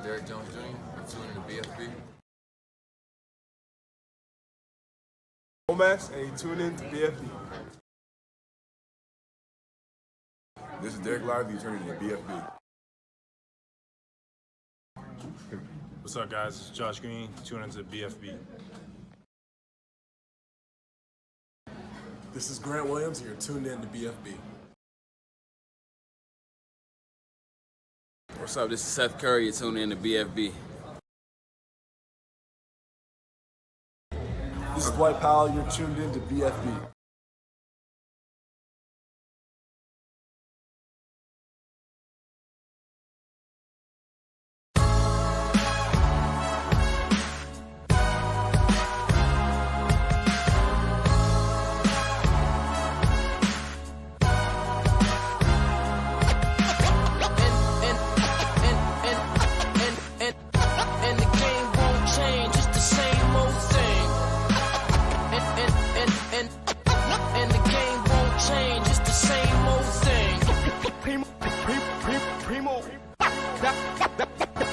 Derek Jones Jr. I'm tuning to bFb. Mavs, and you tune in to bFb. This is Derek Lively, you turning to bFb. What's up, guys? It's Josh Green, tuning into bFb. This is Grant Williams, and you're tuned in to bFb. What's up? This is Seth Curry. You're tuning in to bFb. This is Dwight Powell, you're tuned in to bFb.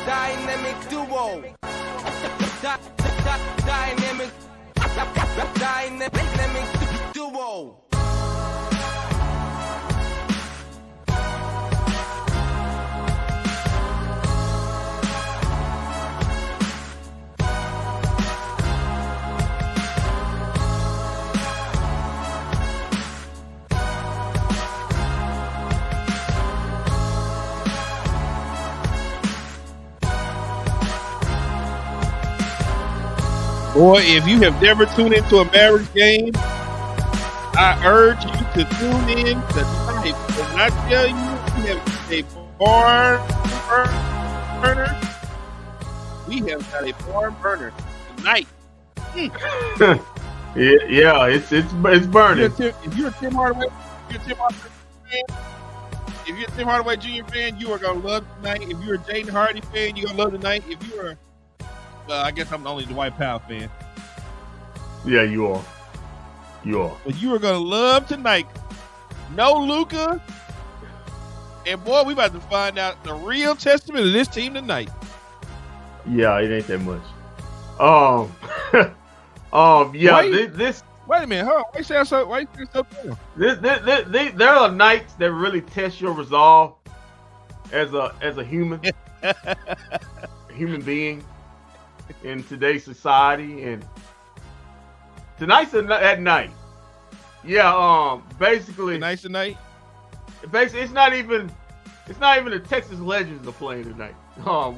Dynamic duo. Dynamic duo. Boy, if you have never tuned into a Mavericks game, I urge you to tune in tonight. When I tell you we have a barn burner, we have got a barn burner tonight. Yeah, it's burning. If you're a Tim Hardaway fan, if you're a Tim Hardaway Jr. fan, you are gonna love tonight. If you're a Jaden Hardy fan, you're gonna love tonight. If you're I guess I'm the only Dwight Powell fan. Yeah, you are. You are. But you are going to love tonight. No Luka. And, boy, we about to find out the real testament of this team tonight. Yeah, it ain't that much. Yeah, this. Wait a minute. Hold on. Why you say so? Why you say so? There are nights that really test your resolve as a human, human being in today's society, and tonight's that night. Yeah, basically Tonight's the night. Basically, it's not even the Texas Legends are playing tonight.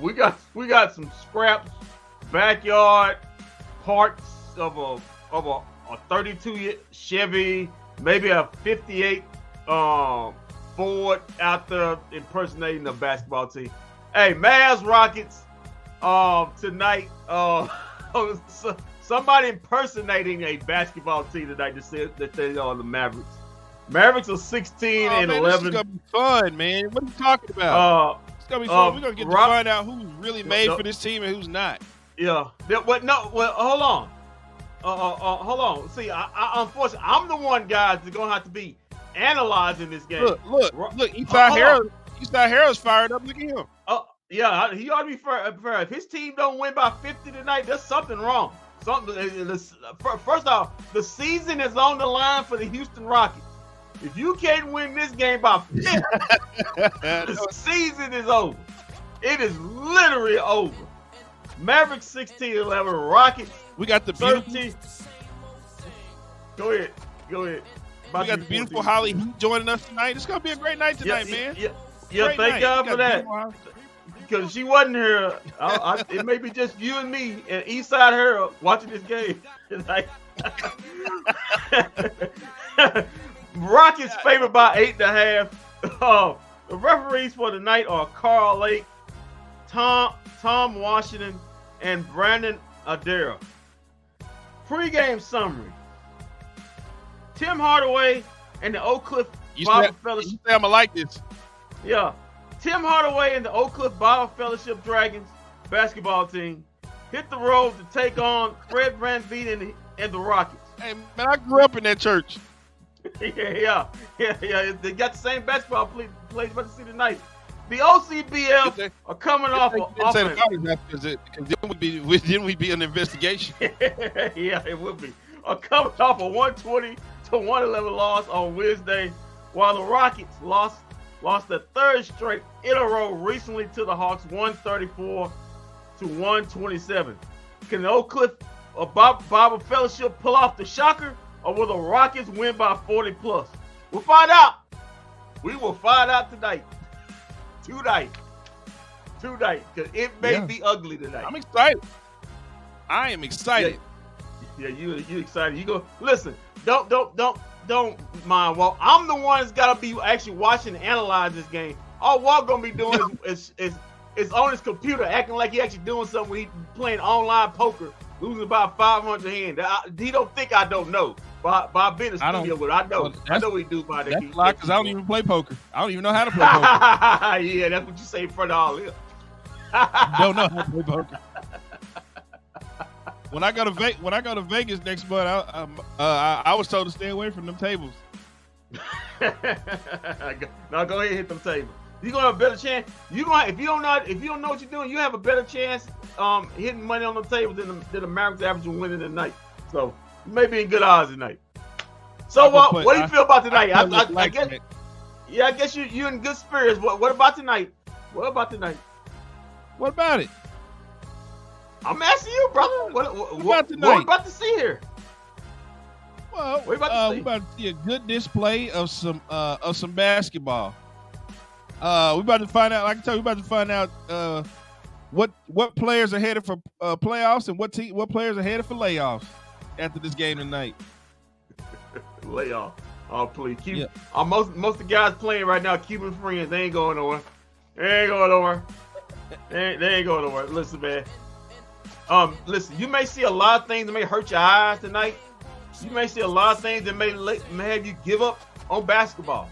We got some scraps, backyard parts of a 32 Chevy, maybe a 58 Ford out there impersonating the basketball team. Hey, Mavs Rockets. Tonight, somebody impersonating a basketball team tonight that they are the Mavericks. Mavericks are 16 and 11. This is gonna be fun, man. What are you talking about? It's gonna be fun. We're gonna get to find out who's really made for this team and who's not. Yeah. Hold on. Hold on. See, I unfortunately, I'm the one, guys, that's gonna have to be analyzing this game. Look. Eastside Harrell's fired up. Look at him. Yeah, he ought to be fair. If his team don't win by 50 tonight, there's something wrong. First off, the season is on the line for the Houston Rockets. If you can't win this game by 50, the season is over. It is literally over. Mavericks 16-11, Rockets. We got the 13. Go ahead. We got the beautiful Holly Heat joining us tonight. It's gonna be a great night tonight, man. Yeah, thank God for that. Because she wasn't here. It may be just you and me and Eastside Harold watching this game. Rockets favored by 8.5. The referees for the night are Carl Lake, Tom Washington, and Brandon Adera. Pre-game summary. Tim Hardaway and the Oak Cliff Bible Fellowship. You say I'm gonna like this. Yeah. Tim Hardaway and the Oak Cliff Bible Fellowship Dragons basketball team hit the road to take on Fred VanVleet and the Rockets. Hey, man, I grew up in that church. Yeah. They got the same basketball players about to see tonight. The OCBF are coming off of offense. Because then we'd be an investigation. Yeah, it would be. Coming off a 120 to 111 loss on Wednesday, while the Rockets lost the third straight in a row recently to the Hawks, 134 to 127. Can the Oak Cliff or Bible Fellowship pull off the shocker, or will the Rockets win by 40 plus? We'll find out. We will find out tonight. Tonight, because it may be ugly tonight. I'm excited. I am excited. Yeah, you excited. You go listen. Don't mind Walt. I'm the one that's gotta be actually watching and analyze this game. All Walt gonna be doing is on his computer acting like he actually doing something when he playing online poker, losing about 500 hands. He don't think I don't know. But I've been in the studio with him. I know. Well, I know what he do by that. That's a lot because I don't even play poker. I don't even know how to play poker. Yeah, that's what you say in front of all this. Don't know how to play poker. When I go to Vegas next month, I was told to stay away from them tables. Now go ahead and hit them tables. You're gonna have a better chance. If you don't know what you're doing, you have a better chance hitting money on the table than the Mavericks average winning tonight. So you may be in good odds tonight. So what do you feel about tonight? I guess you're in good spirits. What about tonight? What about it? I'm asking you, brother. What about tonight? What we about to see here? Well, we're about to see a good display of some basketball. We're about to find out. Like I tell you, we're about to find out what players are headed for playoffs and what players are headed for layoffs after this game tonight. Layoff. Oh, please keep. Most of the guys playing right now, Cuban friends. They ain't going nowhere. They ain't going nowhere. Listen, man. Listen. You may see a lot of things that may hurt your eyes tonight. You may see a lot of things that may have you give up on basketball.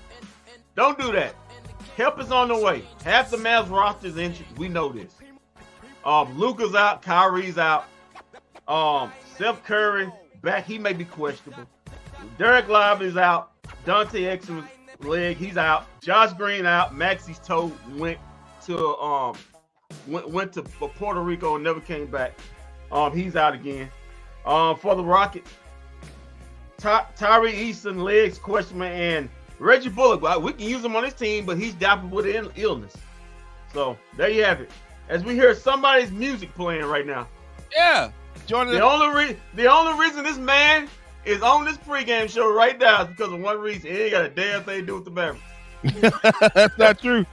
Don't do that. Help is on the way. Half the Mavs roster is injured. We know this. Luka's out. Kyrie's out. Steph Curry back. He may be questionable. Derek Lively's out. Dante Exum's leg. He's out. Josh Green out. Maxi's toe went to Puerto Rico and never came back. He's out again. For the Rockets, Tyree Easton legs questionable, and Reggie Bullock. Well, we can use him on this team, but he's down with an illness. So there you have it. As we hear somebody's music playing right now. Yeah. The only reason this man is on this pregame show right now is because of one reason. He ain't got a damn thing to do with the Mavericks. That's not true.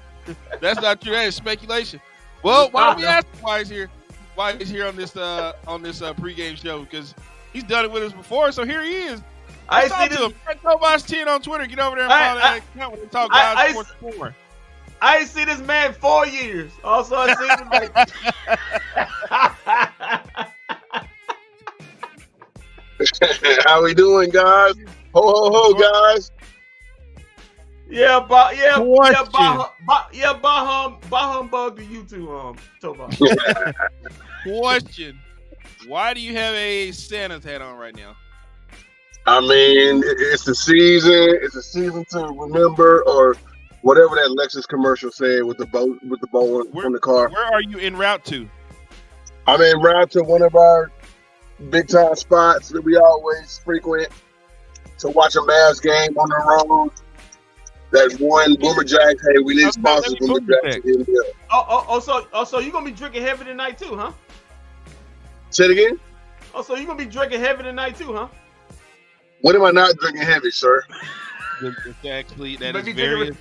That's not true. That is speculation. Well, why don't we ask him why he's here? Why he's here on this pregame show? Because he's done it with us before, so here he is. I see this. Tobias 10 on Twitter. Get over there and follow that account when they talk guys sports porn. I ain't seen this man in 4 years. Also, I seen him like. How we doing, guys? Ho, ho, ho, guys. Bah humbug to you too, Tobias. Question. Why do you have a Santa's hat on right now? I mean, it's the season. It's a season to remember, or whatever that Lexus commercial said with the bow on the car. Where are you en route to? I'm en route to one of our big time spots that we always frequent to watch a Mavs game on the road. That one Boomer Jacks. Hey, we need sponsors. Boomer Jacks. So you gonna be drinking heavy tonight too, huh? Say it again. Oh, so you gonna be drinking heavy tonight too, huh? When am I not drinking heavy, sir? Actually, you may be drinking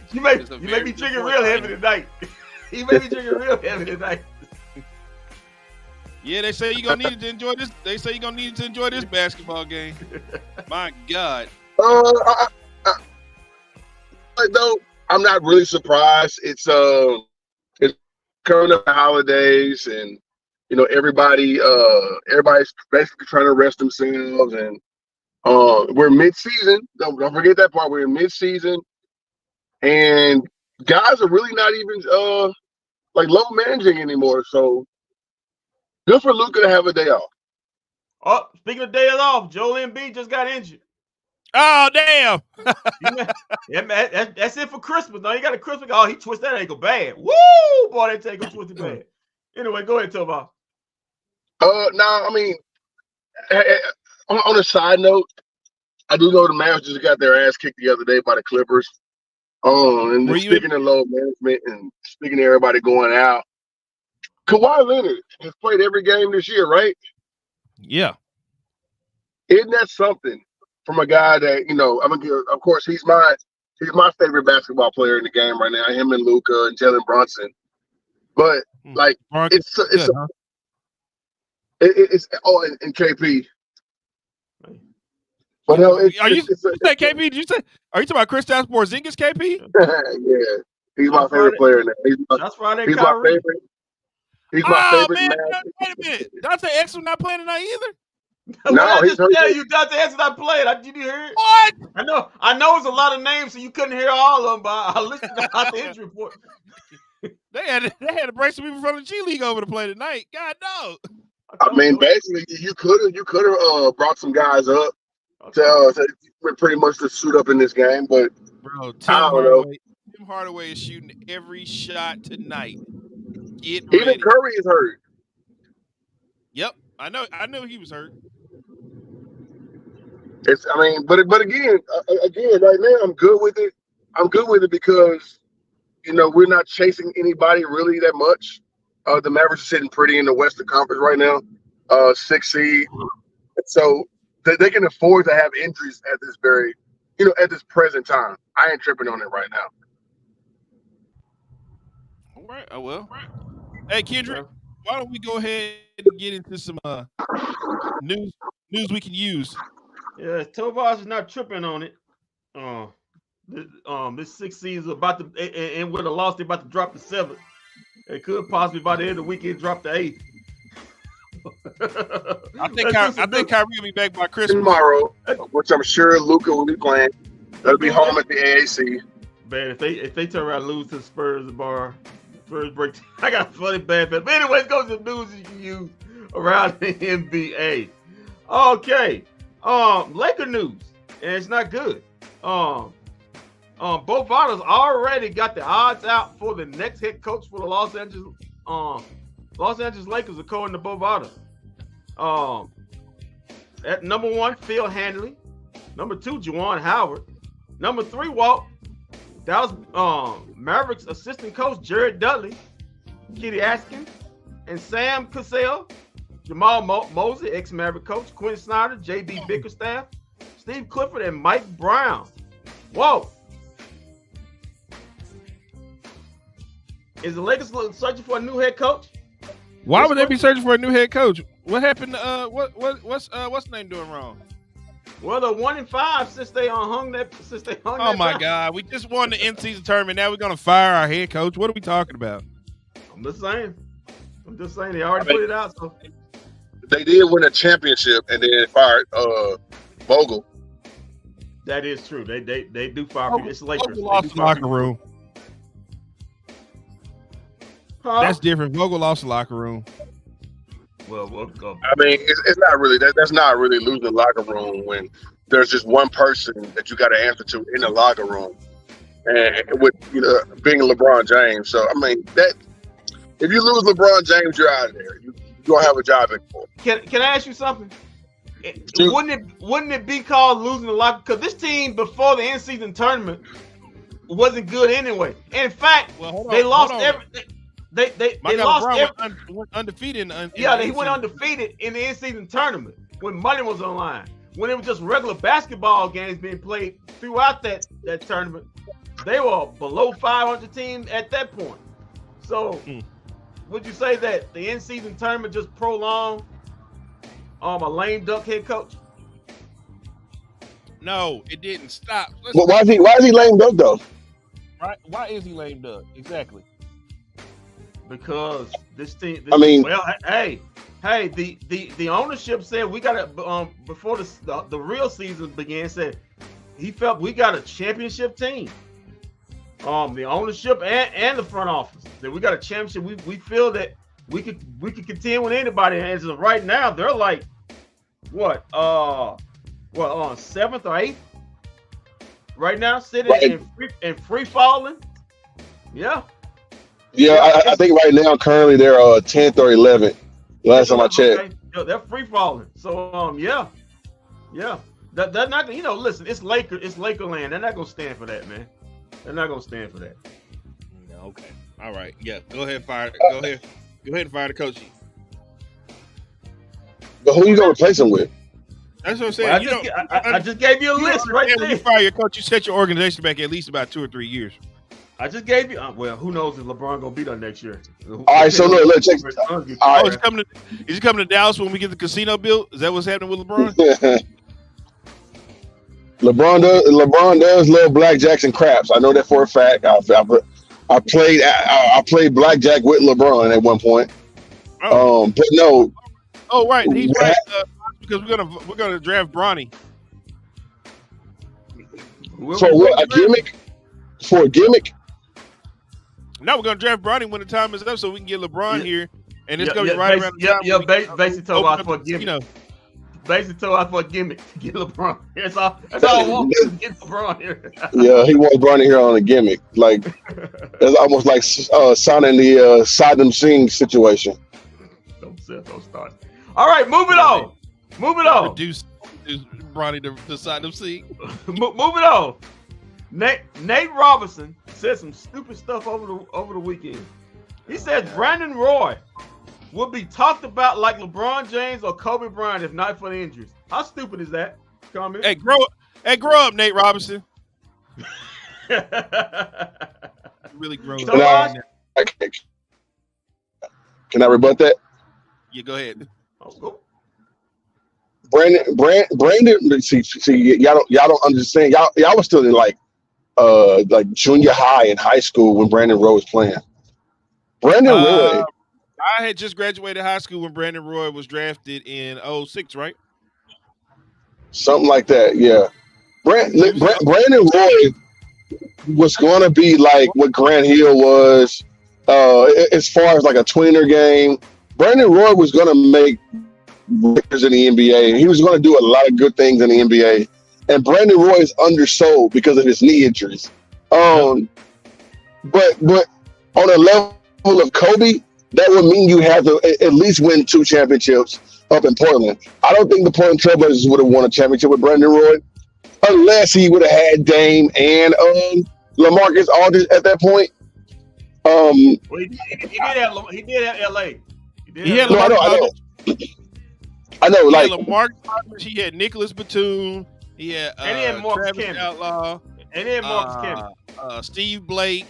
real heavy tonight. You may be drinking real heavy tonight. Yeah, they say you're gonna need to enjoy this. They say you're gonna need to enjoy this basketball game. My God. Though I'm not really surprised. It's coming up the holidays, and everybody's basically trying to rest themselves, and we're mid-season. Don't forget that part. We're in mid-season, and guys are really not even low managing anymore. So good for Luka to have a day off. Oh, speaking of days off, Joel Embiid just got injured. Oh, damn. That's it for Christmas. Now you got a Christmas. Oh, he twisted that ankle bad. Woo! Boy, that ankle twisted bad. Anyway, go ahead, Toba. I mean, on a side note, I do know the Mavs just got their ass kicked the other day by the Clippers. And Were then you speaking of low management and speaking to everybody going out, Kawhi Leonard has played every game this year, right? Yeah. Isn't that something from a guy that, of course, he's my favorite basketball player in the game right now, him and Luka and Jalen Brunson. But like it's good, huh? it's and KP. But no, you say KP? Did you say? Are you talking about Kristaps Porzingis, KP? Yeah, he's my favorite player in there. That's Friday. He's my favorite. He's my favorite. Man, wait a minute. Dante Exum not playing tonight either. No, he's hurt. Yeah, you Dante Exum not playing. Did you hear it? What? I know it's a lot of names, so you couldn't hear all of them. But I listened to the injury report. They had to bring some people from the G League over to play tonight. God no. I mean, basically, you could have brought some guys up to pretty much to suit up in this game, but bro, Tim Hardaway is shooting every shot tonight. Get even ready. Curry is hurt. Yep, I know he was hurt. But again, right now I'm good with it. I'm good with it because we're not chasing anybody really that much. The Mavericks are sitting pretty in the Western Conference right now, 6th seed. So they can afford to have injuries at this present time. I ain't tripping on it right now. All right, I will. Hey, Kendrick, why don't we go ahead and get into some news we can use? Yeah, Tovaz is not tripping on it. This 6th seed is about to, and with a loss, they're about to drop the 7th. It could possibly by the end of the weekend drop the 8th. I think Kyrie will be back by Christmas tomorrow, which I'm sure Luka will be playing. They'll be home at the AAC. Man, if they turn around and lose to the Spurs break, I got a funny bad bet. But anyways, go to the news you can use around the NBA. Okay, Laker news, and it's not good. Bo Voters already got the odds out for the next head coach for the Los Angeles Lakers, according to Bo Voters. At number 1, Phil Handley. Number 2, Juwan Howard. Number 3, Walt. Dallas Mavericks assistant coach Jared Dudley, Kitty Askins, and Sam Cassell. Jamal Mosley, ex-Maverick coach. Quinn Snyder, J.B. Bickerstaff, Steve Clifford, and Mike Brown. Whoa. Is the Lakers searching for a new head coach? Why would they be searching for a new head coach? What happened? What's the name doing wrong? Well, they're 1-5 since they hung that. Oh my God! We just won the in-season tournament. Now we're gonna fire our head coach. What are we talking about? I'm just saying. They already put it out. So they did win a championship and then fired Vogel. That is true. They do fire people. It's Lakers. Vogel lost the locker room. Huh? That's different. Vogel lost the locker room. Well, I mean, it's not really that's not really losing the locker room when there's just one person that you got to answer to in the locker room, and with being LeBron James. So I mean, that if you lose LeBron James, you're out of there. You don't have a job anymore. Can I ask you something? Wouldn't it be called losing the locker? Because this team before the in-season tournament wasn't good anyway. And in fact, they lost everything. They lost went undefeated. He went undefeated in the in-season tournament when money was on the line. When it was just regular basketball games being played throughout that tournament, they were below 500 team at that point. So, would you say that the in-season tournament just prolonged a lame duck head coach? No, it didn't. Stop. Well, why is he lame duck though? Right? Why is he lame duck? Exactly. Because this team. The ownership said we got to before the real season began. Said he felt we got a championship team. The ownership and the front office that we got a championship. We feel that we could contend with anybody. And as of right now, they're like what 7th or 8th right now, sitting in free falling. Yeah. Yeah, I think right now currently they're 10th or 11th. Last time I checked. Okay. They're free falling. So yeah. They're not. Listen, it's Lakerland. They're not gonna stand for that, man. They're not gonna stand for that. Okay. All right. Yeah. Go ahead, fire. Go ahead and fire the coach. But who you gonna replace him with? That's what I'm saying. Well, I just gave you a list right there. When you fire your coach, you set your organization back at least about 2 or 3 years. I just gave you. Well, who knows if LeBron gonna be there next year? All right, so look, let's check this out. All right. Is he coming to Dallas when we get the casino built? Is that what's happening with LeBron? LeBron does love blackjacks and craps. I know that for a fact. I played blackjack with LeBron at one point. But no. Oh right, he's right. Because we're gonna draft Bronny. For what? A gimmick? For a gimmick? No, we're gonna draft Bronny when the time is up, so we can get LeBron here, and it's gonna be right around the time. Yeah, basically told us for a gimmick. Basically told us for a gimmick to get LeBron. That's all I want to get LeBron here. Yeah, he wants Bronny here on a gimmick. Like it's almost like signing the Saddam Singh situation. Don't start. All right, moving on. Reduce Bronny to Saddam Singh. Moving on. Nate Robinson said some stupid stuff over the weekend. He said Brandon Roy would be talked about like LeBron James or Kobe Bryant if not for the injuries. How stupid is that? Comment. Hey, grow up, Nate Robinson. Really grow up. Can I rebut that? Yeah, go ahead. Oh, Brandon. See, y'all don't understand. Y'all was still in like junior high and high school when Brandon Roy was playing. Brandon Roy. I had just graduated high school when Brandon Roy was drafted in 2006, right? Something like that, yeah. Brandon Roy was going to be like what Grant Hill was as far as like a tweener game. Brandon Roy was going to make records in the NBA. He was going to do a lot of good things in the NBA. And Brandon Roy is undersold because of his knee injuries. But on a level of Kobe, that would mean you have to at least win 2 championships up in Portland. I don't think the Portland Trailblazers would have won a championship with Brandon Roy unless he would have had Dame and LaMarcus Aldridge at that point. Well, he did have LA. I know. He Like had LaMarcus Aldridge, he had Nicholas Batum, he had and he had Marcus Travis Camby. Outlaw, And he had Marcus Camby. Steve Blake.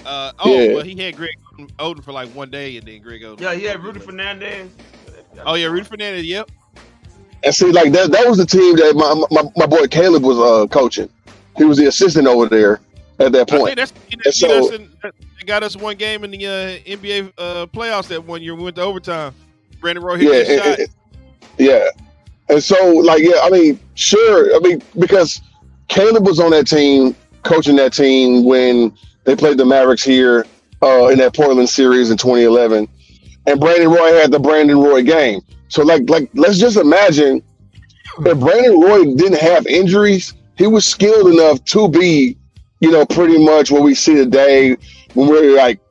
Well, he had Greg Oden for like one day, and then Greg Oden. Yeah, he had Rudy Fernandez. Oh yeah, Rudy Fernandez. Yep. and see, like that was the team that my boy Caleb was coaching. He was the assistant over there at that point. They got us one game in the NBA playoffs that one year. We went to overtime. Brandon Roy hit that shot. Yeah. And so, like, yeah, I mean, sure. I mean, because Caleb was on that team, coaching that team when they played the Mavericks here in that Portland series in 2011. And Brandon Roy had the Brandon Roy game. So, like, let's just imagine if Brandon Roy didn't have injuries, he was skilled enough to be, pretty much what we see today when we're, like,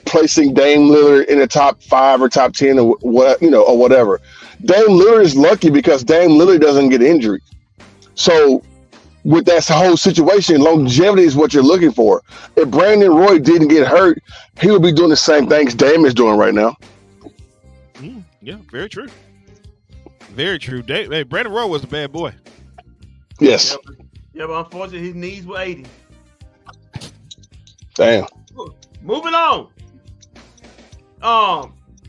placing Dame Lillard in the top 5 or top 10 or what, or whatever. Dame Lillard is lucky because Dame Lillard doesn't get injured. So with that whole situation, longevity is what you're looking for. If Brandon Roy didn't get hurt, he would be doing the same things Dame is doing right now. Yeah, very true. Very true. Brandon Roy was a bad boy. Yes. Yeah, but unfortunately, his knees were 80. Damn. Moving on.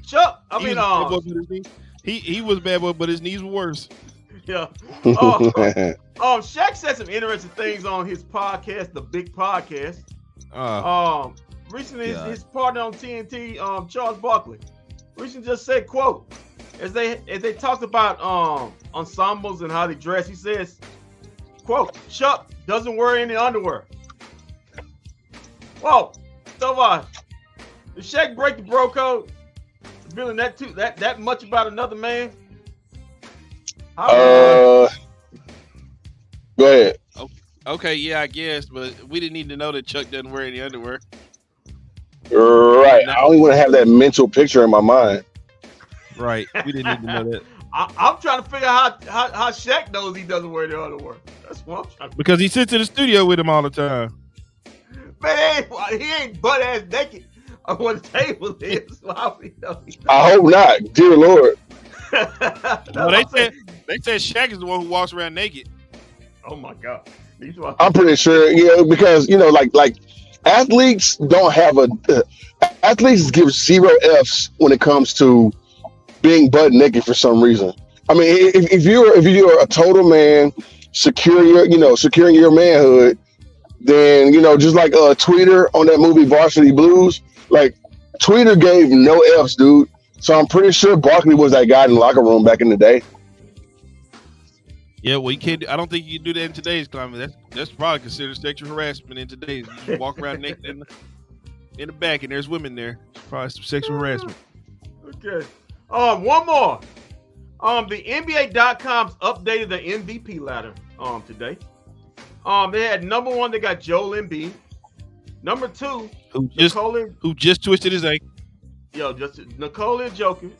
Chuck. He was a bad boy, but his knees were worse. Yeah. Shaq said some interesting things on his podcast, the Big Podcast. Recently, his partner on TNT, Charles Barkley, recently just said, quote, as they talked about ensembles and how they dress, he says, quote, Chuck doesn't wear any underwear. Whoa, so did Shaq break the bro code? Feeling that much about another man? Go ahead. Okay, yeah, I guess, but we didn't need to know that Chuck doesn't wear any underwear. Right. I only want to have that mental picture in my mind. Right. We didn't need to know that. I'm trying to figure out how Shaq knows he doesn't wear the underwear. That's what I'm trying to. Because he sits in the studio with him all the time. Man, he ain't butt ass naked on what the table is. How we know he I hope not. Dear Lord. No, they said Shaq is the one who walks around naked. Oh my God. I'm pretty sure, because like athletes don't have athletes give 0 F's when it comes to being butt naked for some reason. I mean, if you're a total man, securing your manhood, then just like Tweeter on that movie Varsity Blues, like Tweeter gave no F's, dude. So I'm pretty sure Barkley was that guy in the locker room back in the day. Yeah, well, you can't. I don't think you can do that in today's climate. That's probably considered sexual harassment in today's. You just walk around naked in the back, and there's women there. It's probably some sexual harassment. Okay. One more. The NBA.com's updated the MVP ladder today. They had number 1, they got Joel Embiid. Number 2, who just twisted his ankle. Just Nikola Jokic.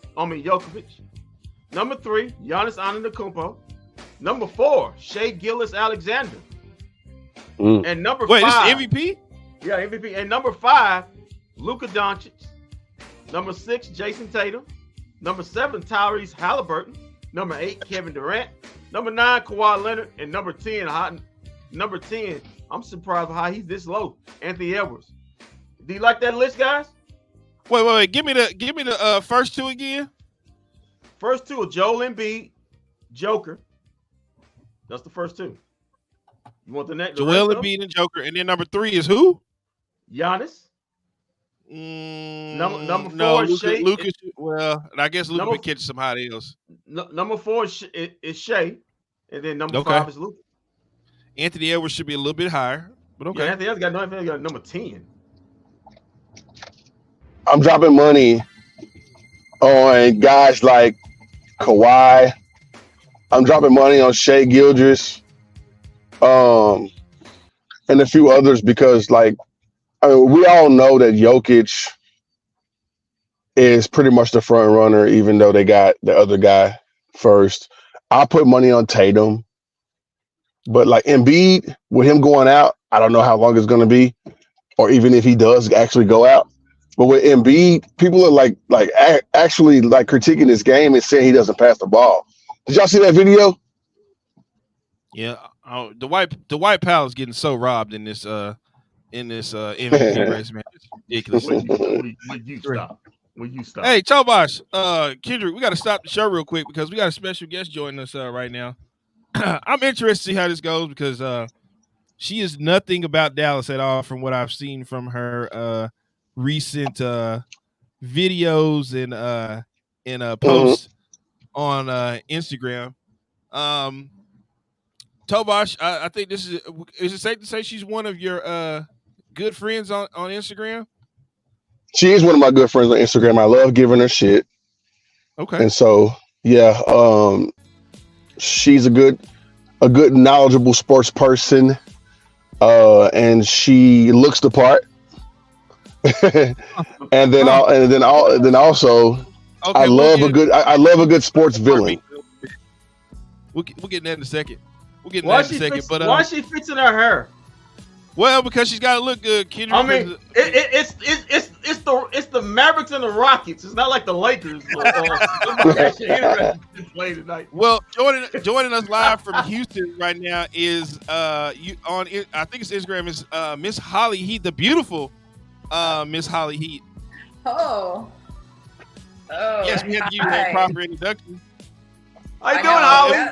Number 3, Giannis Antetokounmpo. Number 4, Shai Gilgeous-Alexander. And number 5. Wait, this is MVP? Yeah, MVP. And number 5, Luka Doncic. Number 6, Jason Tatum. Number 7, Tyrese Halliburton. Number 8, Kevin Durant. Number 9, Kawhi Leonard. And number 10, I'm surprised how he's this low, Anthony Edwards. Do you like that list, guys? Wait. Give me the first 2 again. First 2 are Joel Embiid, Joker. That's the first 2. You want the next? Joel Embiid and Joker, and then number 3 is who? Giannis. Number 4 no, is Shai. Lucas. Well, I guess Luka been catching some hot ales. Number 4 is Shai, and then number 5 is Luka. Anthony Edwards should be a little bit higher, but okay. Yeah, Anthony Edwards got number 10. I'm dropping money on guys like Kawhi. I'm dropping money on Shai Gilgeous, and a few others because, we all know that Jokic is pretty much the front runner, even though they got the other guy first. I'll put money on Tatum, but Embiid, with him going out, I don't know how long it's going to be, or even if he does actually go out. But with Embiid, people are actually critiquing this game and saying he doesn't pass the ball. Did y'all see that video? Yeah, the White Palace getting so robbed in this MVP race, man. It's ridiculous. Will you stop? Hey, Tobash, Kendrick, we got to stop the show real quick because we got a special guest joining us right now. I'm interested to see how this goes because she is nothing about Dallas at all from what I've seen from her recent videos and posts on Instagram. Tobash, I think this is it safe to say she's one of your good friends on Instagram? She is one of my good friends on Instagram. I love giving her shit. Okay. And so, yeah, she's a good knowledgeable sports person. And she looks the part. and then also okay, I love a good sports villain. We'll get that in a second. But why she fixing her hair? Well, because she's got to look good, Kendrick. I mean, it's the Mavericks and the Rockets. It's not like the Lakers. Play tonight. Well, joining us live from Houston right now is I think it's Instagram is Miss Holly Heat, the beautiful Miss Holly Heat. Oh. Yes, we had to give you that proper introduction. How you doing, Holly?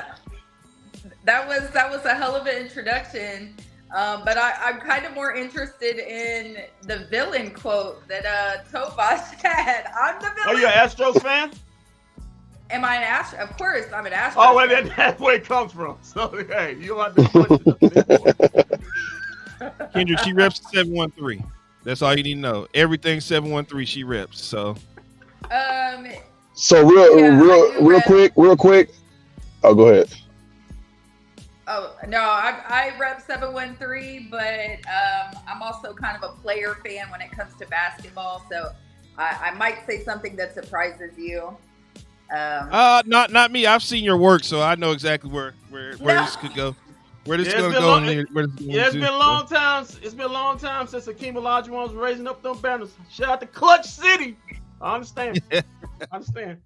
That was a hell of an introduction. But I'm kind of more interested in the villain quote that Tobash had. I'm the villain. Are you an Astros fan? Am I an Astros? Of course, I'm an Astros. Oh, well, that's where it comes from. So, hey, you don't have to Kendrick, she reps 713. That's all you need to know. Everything 713, she reps. So. So real quick. Oh, go ahead. Oh no, I rep 713, but I'm also kind of a player fan when it comes to basketball. So I might say something that surprises you. Not me. I've seen your work, so I know exactly where this could go. Where this is gonna go. It's been a long time. It's been a long time since Hakeem Olajuwon was raising up them banners. Shout out to Clutch City. I understand. I understand.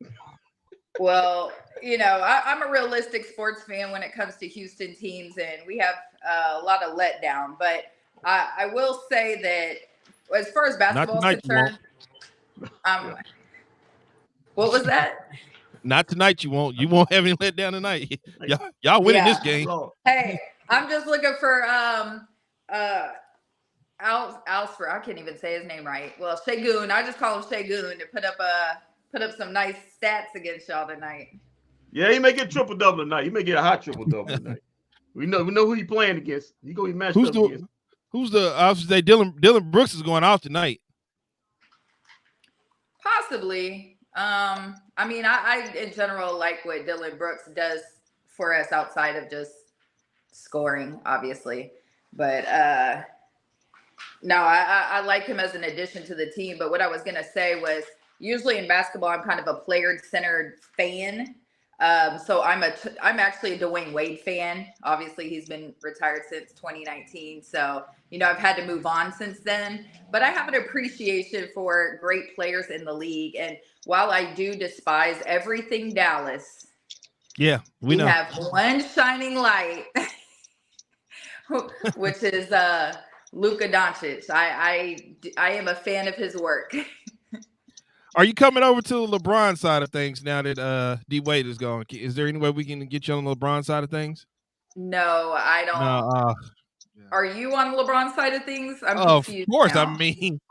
Well, I'm a realistic sports fan when it comes to Houston teams, and we have a lot of letdown. But I will say that as far as basketball is concerned, what was that? Not tonight. You won't have any letdown tonight. Y'all winning this game. Hey, I'm just looking for Alsper. I can't even say his name right. Well, Shagun. I just call him Shagun to put up some nice stats against y'all tonight. Yeah, he may get triple double tonight. He may get a hot triple double tonight. We know who he playing against. He gonna be matched up against. Who's the? I was say Dylan Brooks is going off tonight. Possibly. I mean, I in general like what Dylan Brooks does for us outside of just scoring, obviously. But no, I like him as an addition to the team. But what I was gonna say was, usually in basketball, I'm kind of a player-centered fan. So I'm actually a Dwayne Wade fan. Obviously, he's been retired since 2019. So, I've had to move on since then. But I have an appreciation for great players in the league. And while I do despise everything Dallas, yeah, we know. have one shining light, which is Luka Doncic. I am a fan of his work. Are you coming over to the LeBron side of things now that D Wade is gone? Is there any way we can get you on the LeBron side of things? No, I don't. No, Are you on the LeBron side of things? I'm confused. Of course. Now. I mean,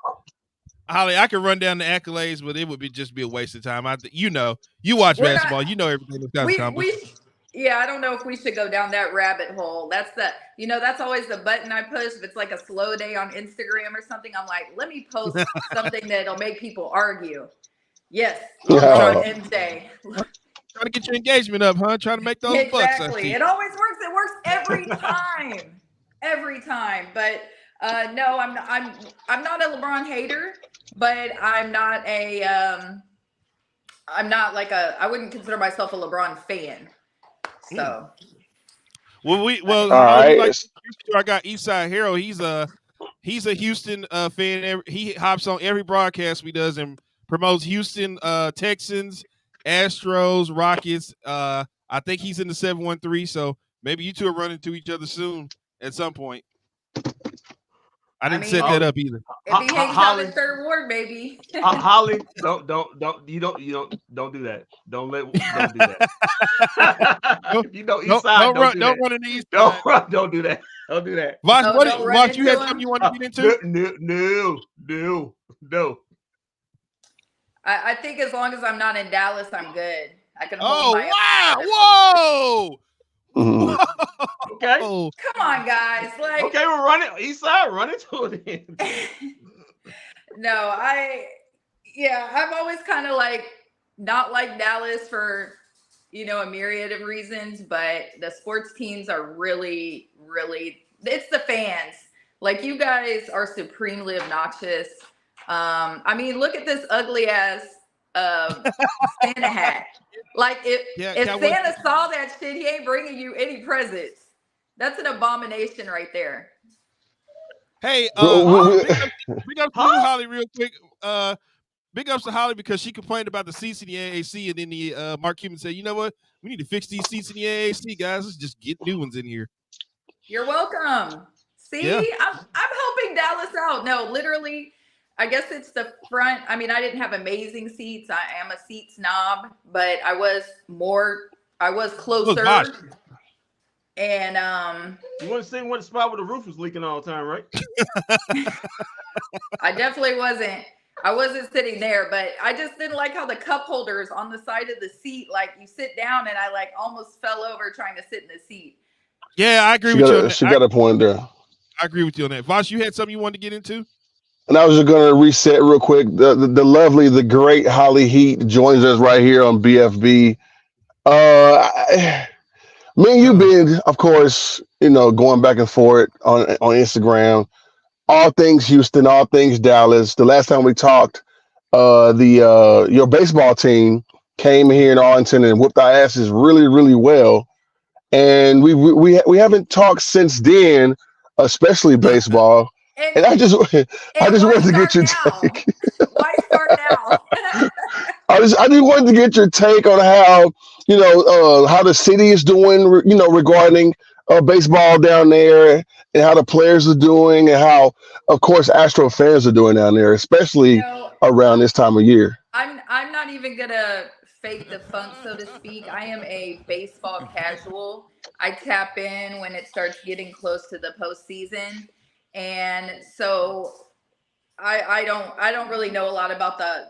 Holly, I could run down the accolades, but it would just be a waste of time. You watch basketball. You know everything that's got to accomplish. Yeah, I don't know if we should go down that rabbit hole. That's that's always the button I push. If it's like a slow day on Instagram or something, I'm like, let me post something that'll make people argue. Yes, LeBron MJ. Trying to get your engagement up, huh? Trying to make those bucks. Exactly. It always works. It works every time. Every time. But no, I'm not a LeBron hater, but I'm not I wouldn't consider myself a LeBron fan. So all right. I got Eastside Hero. He's a Houston fan. He hops on every broadcast we does and promotes Houston Texans, Astros, Rockets. I think he's in the 713. So maybe you two are running into each other soon at some point. I didn't set that up either. If he hangs out in Third Ward, baby. Holly, don't do that. Don't do that. East side, don't run in the East side. Don't do that. Don't do that. Vosh, you had something you want to get into? No. I think as long as I'm not in Dallas, I'm good. I can hold my Whoa! Okay. Come on, guys. Like, okay, we're running East side. Run into it. No, I'm always kind of like not like Dallas for a myriad of reasons, but the sports teams are really, really. It's the fans. Like, you guys are supremely obnoxious. I mean, look at this ugly ass Santa hat. Like, if Santa saw that shit, he ain't bringing you any presents. That's an abomination right there. Hey, big up to Holly real quick. Big ups to Holly because she complained about the seats in the AAC, and then the Mark Cuban said, "You know what? We need to fix these seats in the AAC, guys. Let's just get new ones in here." You're welcome. See, yeah. I'm helping Dallas out. No, literally. I guess it's the front. I mean, I didn't have amazing seats. I am a seat snob, but I was closer. And you want to see what spot where the roof was leaking all the time, right? I definitely wasn't. I wasn't sitting there, but I just didn't like how the cup holders on the side of the seat, like you sit down and I like almost fell over trying to sit in the seat. Yeah, I agree with you on that. She got a point there. I agree with you on that. Vosh, you had something you wanted to get into? And I was just going to reset real quick. The lovely, the great Holly Heat joins us right here on bFb. Me and you been, of course, going back and forth on Instagram. All things Houston, all things Dallas. The last time we talked, your baseball team came here in Arlington and whooped our asses really, really well. And we haven't talked since then, especially baseball. And I just wanted to get your take. Why start now? I just wanted to get your take on how the city is doing, regarding baseball down there, and how the players are doing, and how, of course, Astro fans are doing down there, especially around this time of year. I'm not even gonna fake the funk, so to speak. I am a baseball casual. I tap in when it starts getting close to the postseason, and so I don't really know a lot about the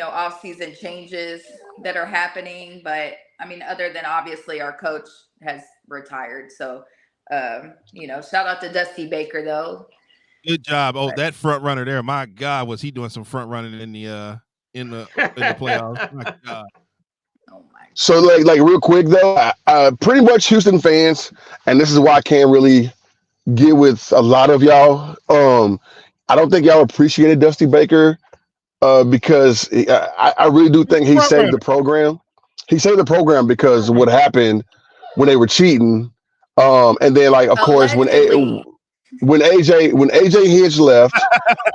off-season changes that are happening, but I mean, other than obviously our coach has retired, so shout out to Dusty Baker though. Good job. Oh, that front runner there, my God, was he doing some front running in the playoffs? My God. Oh my. So like real quick though, pretty much Houston fans, and this is why I can't really get with a lot of y'all. I don't think y'all appreciated Dusty Baker because I really do think he saved the program. He saved the program because of what happened when they were cheating. And then, like, of course, when AJ Hinch left,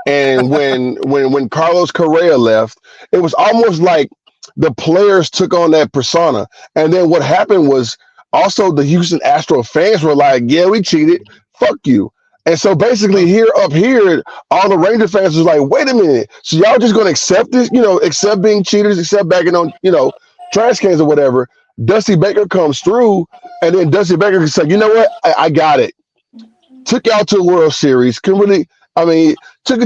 and when Carlos Correa left, it was almost like the players took on that persona. And then what happened was also the Houston Astro fans were like, "Yeah, we cheated. Fuck you." And so basically up here, all the Ranger fans was like, "Wait a minute. So y'all just gonna accept this? Accept being cheaters, accept backing on trash cans or whatever." Dusty Baker comes through, and then Dusty Baker can say, "You know what? I got it." Took y'all to a World Series. Took it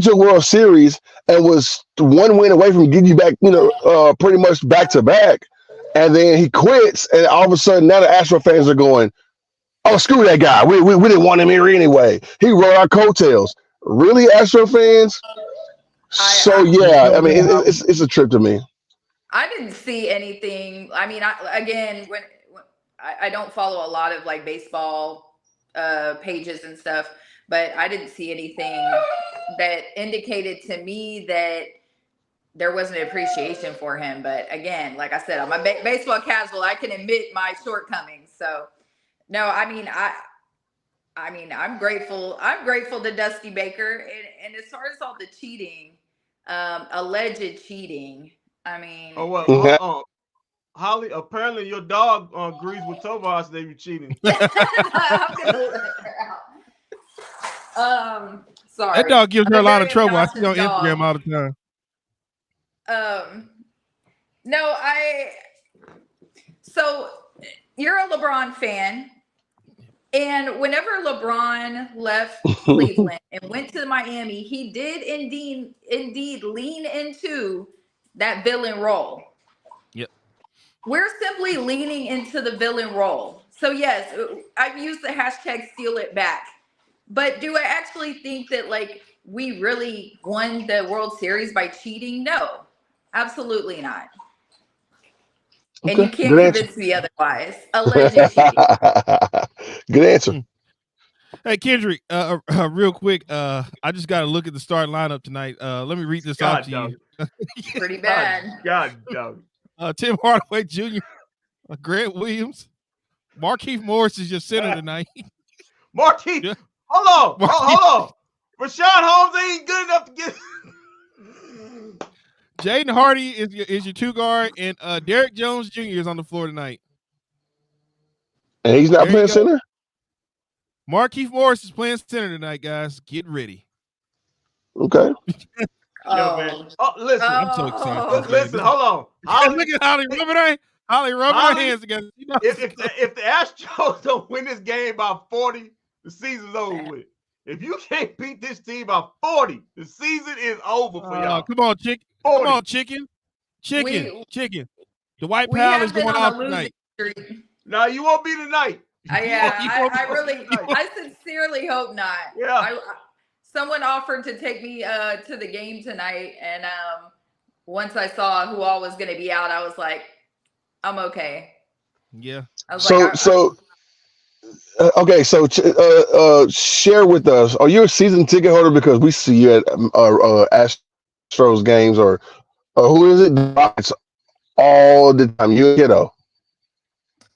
to a World Series and was one win away from getting you back, pretty much back to back. And then he quits, and all of a sudden now the Astro fans are going, "Oh, screw that guy. We didn't want him here anyway. He rode our coattails." Really, Astro fans? It's a trip to me. I didn't see anything. I mean, when I don't follow a lot of like baseball pages and stuff, but I didn't see anything that indicated to me that there wasn't appreciation for him. But again, like I said, I'm a baseball casual. I can admit my shortcomings. So no, I'm grateful. I'm grateful to Dusty Baker. And as far as all the cheating, alleged cheating, I mean. Oh well, Holly. Apparently, your dog agrees with Tobias. They be cheating. I'm gonna let her out. Sorry. That dog gives her a lot of trouble. I see on Instagram all the time. No, so you're a LeBron fan, and whenever LeBron left Cleveland and went to Miami, he did indeed lean into that villain role. Yep. We're simply leaning into the villain role. So yes, I've used the hashtag steal it back. But do I actually think that like we really won the World Series by cheating? No, absolutely not. Okay. And you can't convince me otherwise. Alleged cheating. Good answer. Hey Kendrick, real quick, I just got to look at the starting lineup tonight. Let me read this out to you. Pretty bad. God. Tim Hardaway Jr., Grant Williams, Markieff Morris is your center tonight. Markieff, yeah. Hold on. Rashawn Holmes ain't good enough to get. Jaden Hardy is your two guard, and Derek Jones Jr. is on the floor tonight. And he's not playing center? Markieff Morris is playing center tonight, guys. Get ready. Okay. Man. Oh, listen. I'm so excited. Listen, hold on. Look at Holly rubbing her hands together. If the Astros don't win this game by 40, the season's over with. If you can't beat this team by 40, the season is over for y'all. Come on, chicken. 40. Come on, chicken. Chicken. The White Pal is going off tonight. No, you won't be tonight. I sincerely hope not. Yeah. Someone offered to take me to the game tonight, and once I saw who all was going to be out, I was like, I'm okay. Yeah. So Okay, so share with us. Are you a season ticket holder? Because we see you at Astros games, or who is it? It's all the time. You kiddo.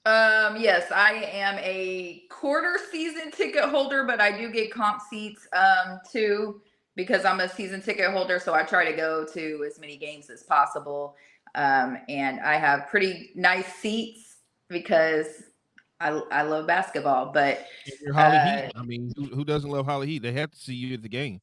Yes, I am a quarter season ticket holder, but I do get comp seats too because I'm a season ticket holder, so I try to go to as many games as possible. And I have pretty nice seats because I love basketball, but And you're Holly Heat. I mean, who doesn't love Holly Heat? They have to see you at the game.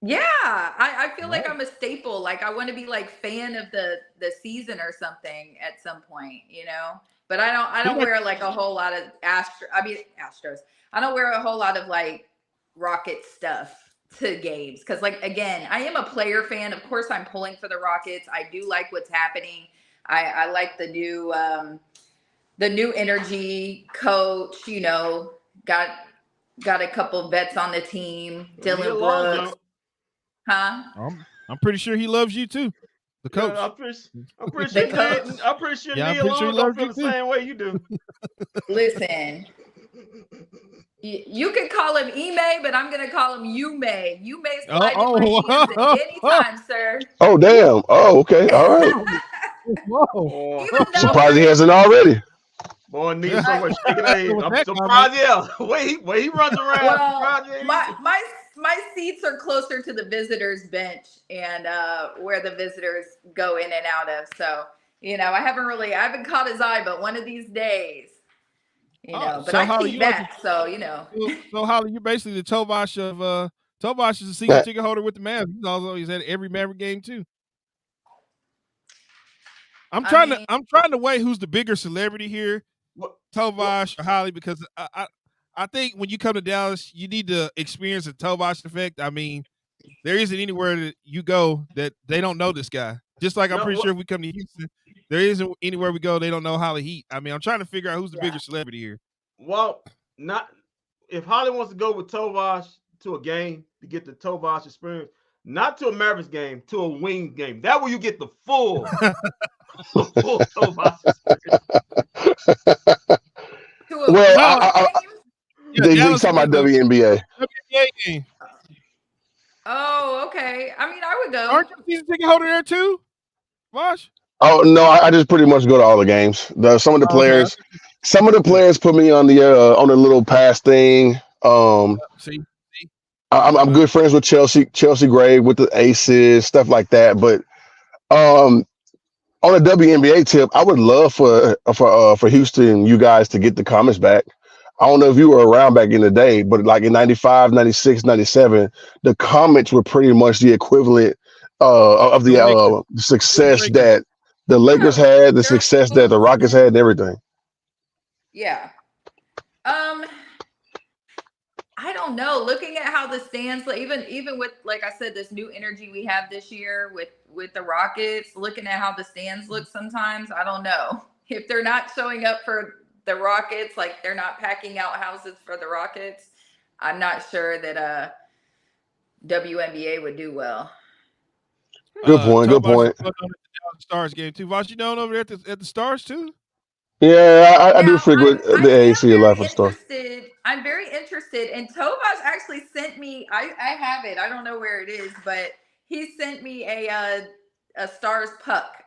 yeah, I feel like Right. I'm a staple. Like I want to be like fan of the season or something at some point, you know. But I don't wear like a whole lot of Astros. I don't wear a whole lot of like Rocket stuff to games because like again, I am a player fan. Of course, I'm pulling for the Rockets. I do like what's happening. I like the new energy coach. You know, got a couple vets on the team. Dylan Brooks. Huh? I'm pretty sure he loves you too, the coach. Yeah, I'm pretty sure Yeah, I'm Neil pretty sure he Long don't loves feel you the too. same way you do. Listen, you can call him Ime, but I'm gonna call him Yume. You may slide in my DMs at any time, sir. Oh damn. Oh okay. All right. Whoa. Even though Surprised he hasn't already. Boy, needs so much shaking head. I'm surprised, yeah. Way he runs around. well, Surprised, my seats are closer to the visitors bench and where the visitors go in and out of. So, you know, I haven't caught his eye, but one of these days, you know, but so I Holly, keep back, so you know. So Holly, you're basically the Tovash of Tovash is a season ticket holder with the Mavs. He's at every Maverick game too. I'm trying to weigh who's the bigger celebrity here, Tovash or Holly, because I think when you come to Dallas, you need to experience the Tovash effect. I mean, there isn't anywhere that you go that they don't know this guy. Just like I'm pretty sure if we come to Houston, there isn't anywhere we go they don't know Holly Heat. I mean, I'm trying to figure out who's the bigger celebrity here. Well, not if Holly wants to go with Tovash to a game to get the Tovash experience, not to a Mavericks game, to a Wings game. That way you get the full, Tovash experience. Well, he's talking about WNBA. WNBA game. Oh, okay. I mean, I would go. Aren't you a season ticket holder there too, Vosh? Oh no, I just pretty much go to all the games. Some of the players put me on the little pass thing. See, I'm good friends with Chelsea Gray with the Aces, stuff like that. But on a WNBA tip, I would love for Houston, you guys to get the comments back. I don't know if you were around back in the day, but like in 95, 96, 97, the comments were pretty much the equivalent of the success that the Lakers had, the success that the Rockets had, and everything. Yeah. I don't know. Looking at how the stands, even with, like I said, this new energy we have this year with the Rockets, looking at how the stands look sometimes, I don't know. If they're not showing up for the Rockets, like they're not packing out houses for the Rockets, I'm not sure that WNBA would do well. Good point. Stars game too. Vosh, you down over there at the Stars too? Yeah, I do frequent the AAC a lot for Stars. I'm very interested. And Tovash actually sent me, I have it. I don't know where it is, but he sent me a Stars puck.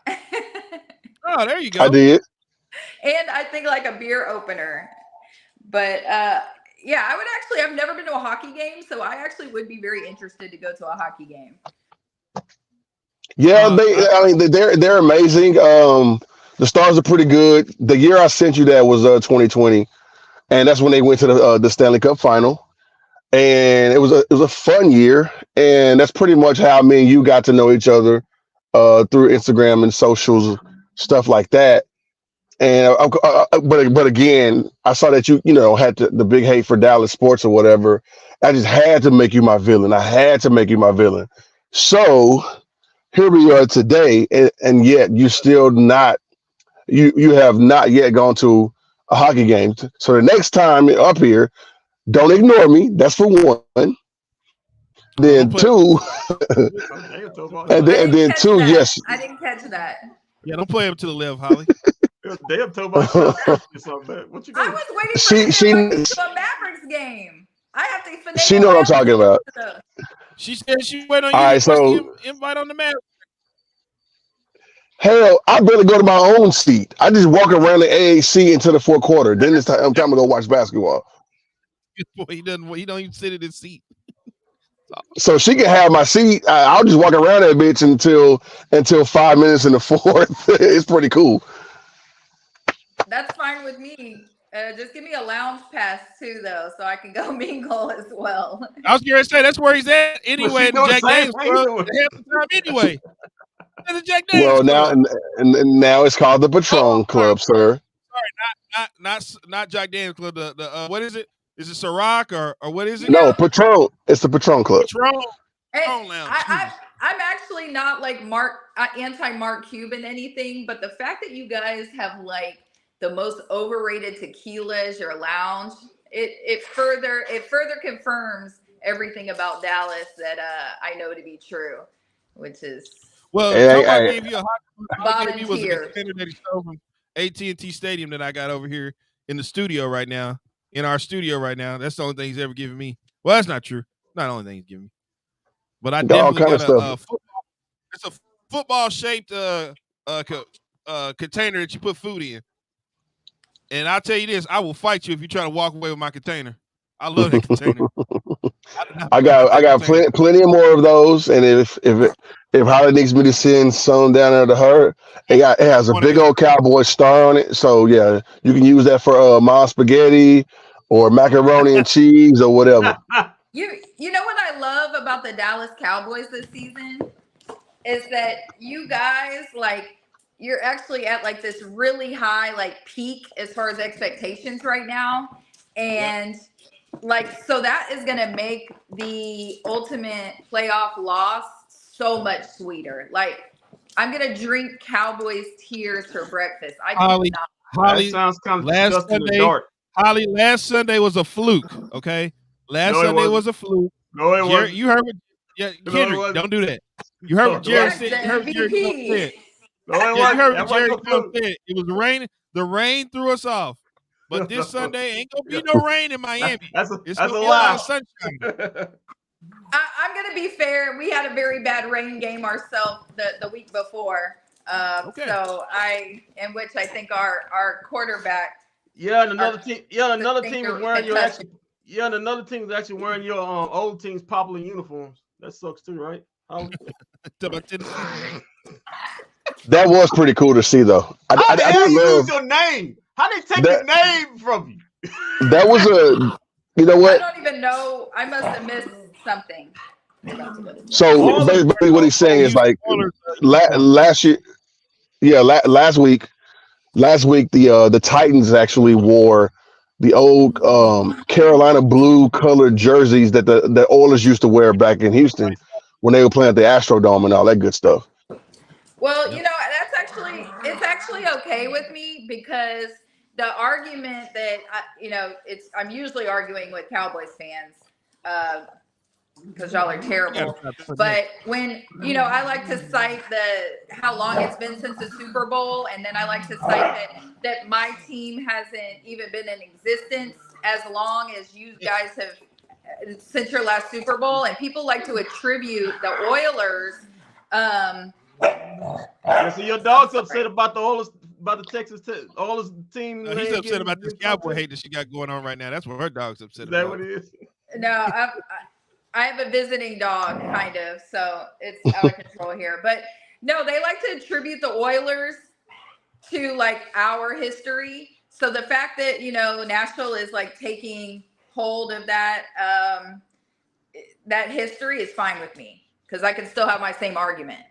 Oh, there you go. I did. And I think like a beer opener. But yeah, I've never been to a hockey game, so I actually would be very interested to go to a hockey game. Yeah, they're amazing. The Stars are pretty good. The year I sent you that was 2020, and that's when they went to the Stanley Cup final. And it was a fun year, and that's pretty much how me and you got to know each other through Instagram and socials, stuff like that. And but again, I saw that you had the big hate for Dallas sports or whatever. I just had to make you my villain. So here we are today, and yet you still not. You have not yet gone to a hockey game. So the next time up here, don't ignore me. That's for one. Then two, and then two. Yes, I didn't catch that. Yeah, don't play him to the left, Holly. Damn, told about something. What you I doing? was waiting for She- you to she- invite me to a Mavericks game. I have to finagle She know what I'm around talking about. stuff. She said she wait on All you. right, What's so- the invite on the map? Hell, I barely go to my own seat. I just walk around the AAC until the fourth quarter. Then it's time to go watch basketball. Boy, he don't even sit in his seat. So she can have my seat. I'll just walk around that bitch until 5 minutes in the fourth. It's pretty cool. That's fine with me. Just give me a lounge pass too, though, so I can go mingle as well. I was going to say that's where he's at anyway. Well, In she the Jack doing the same Daniels thing Club, doing. half the time anyway. At the Jack Daniels Well, now Club. and now it's called the Patron Club, sir. Not Jack Daniels Club. The what is it? Is it Ciroc or what is it? No, Patron. It's the Patron Club. Patron. Hey, Patron Lounge. I'm actually not like anti-Mark Cuban anything, but the fact that you guys have like the most overrated tequila as your lounge, it further confirms everything about Dallas that I know to be true, which is Well, Hey, gave you a hot gave me was a volunteer. container that he stole from AT&T Stadium that I got over here in the studio right now. In our studio right now. That's the only thing he's ever given me. Well, that's not true. Not the only thing he's given me. But I Got all definitely kind got of a stuff. football. It's a football shaped container that you put food in. And I'll tell you this, I will fight you if you try to walk away with my container. I love that container. I got plenty more of those, and if Holly needs me to send some down there to her, it has a big old cowboy star on it. So yeah, you can use that for mild spaghetti or macaroni and cheese or whatever. You know what I love about the Dallas Cowboys this season is that you guys like you're actually at like this really high like peak as far as expectations right now, and like so that is gonna make the ultimate playoff loss so much sweeter. Like I'm gonna drink Cowboys tears for breakfast. I Holly, do not. Holly, That sounds kind of last disgusting in the Sunday, dark. Holly, last Sunday was a fluke. Okay, last No, it Sunday wasn't. was a fluke. No, it Jerry, wasn't. you heard what? Yeah, No, it Kendrick, wasn't. don't do that. You heard what Jerry That's said. the You heard what Jerry Jones MVP. said. No, it Yeah, you wasn't. heard That what Jerry wasn't no Jones fluke. said. It was raining. The rain threw us off. But this Sunday ain't gonna be no rain in Miami. That's a It's that's a gonna be a lot lie. of sunshine. I'm gonna be fair. We had a very bad rain game ourselves the week before. Okay. So in which I think our quarterback. Yeah, and another team. Yeah, and another the team finger is wearing your concussion. actually. Yeah, and another team is actually wearing your old team's popular uniforms. That sucks too, right? Talk about Tennessee. That was pretty cool to see, though. How the I hell did you love lose your name? How they take that- your name from you? that was a. You know I what? don't even know. I must have missed something. So basically, what he's saying is like last year. Yeah, last week. Last week, the Titans actually wore the old Carolina blue colored jerseys that the Oilers used to wear back in Houston when they were playing at the Astrodome and all that good stuff. Well, you know, it's actually okay with me because the argument that I'm usually arguing with Cowboys fans because y'all are terrible. But when I like to cite how long it's been since the Super Bowl, and then I like to cite that my team hasn't even been in existence as long as you guys have since your last Super Bowl, and people like to attribute the Oilers. Yeah, so your dog's upset about the Oilers, about the Texas Oilers team. He's upset about this cowboy hate that she got going on right now. That's what her dog's upset Is that about. what it is? No, I have a visiting dog, kind of, so it's out of control here. But no, they like to attribute the Oilers to like our history. So the fact that Nashville is like taking hold of that that history is fine with me because I can still have my same argument.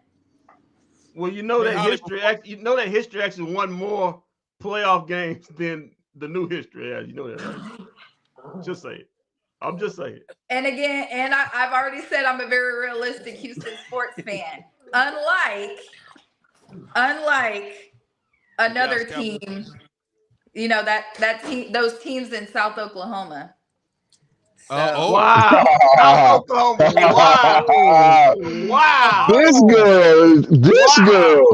Well, that history actually won more playoff games than the new history has. You know that, right? Just say it. I'm just saying. And again, I've already said I'm a very realistic Houston sports fan. Unlike another team, that team, those teams in South Oklahoma. So, Wow. Wow. This girl.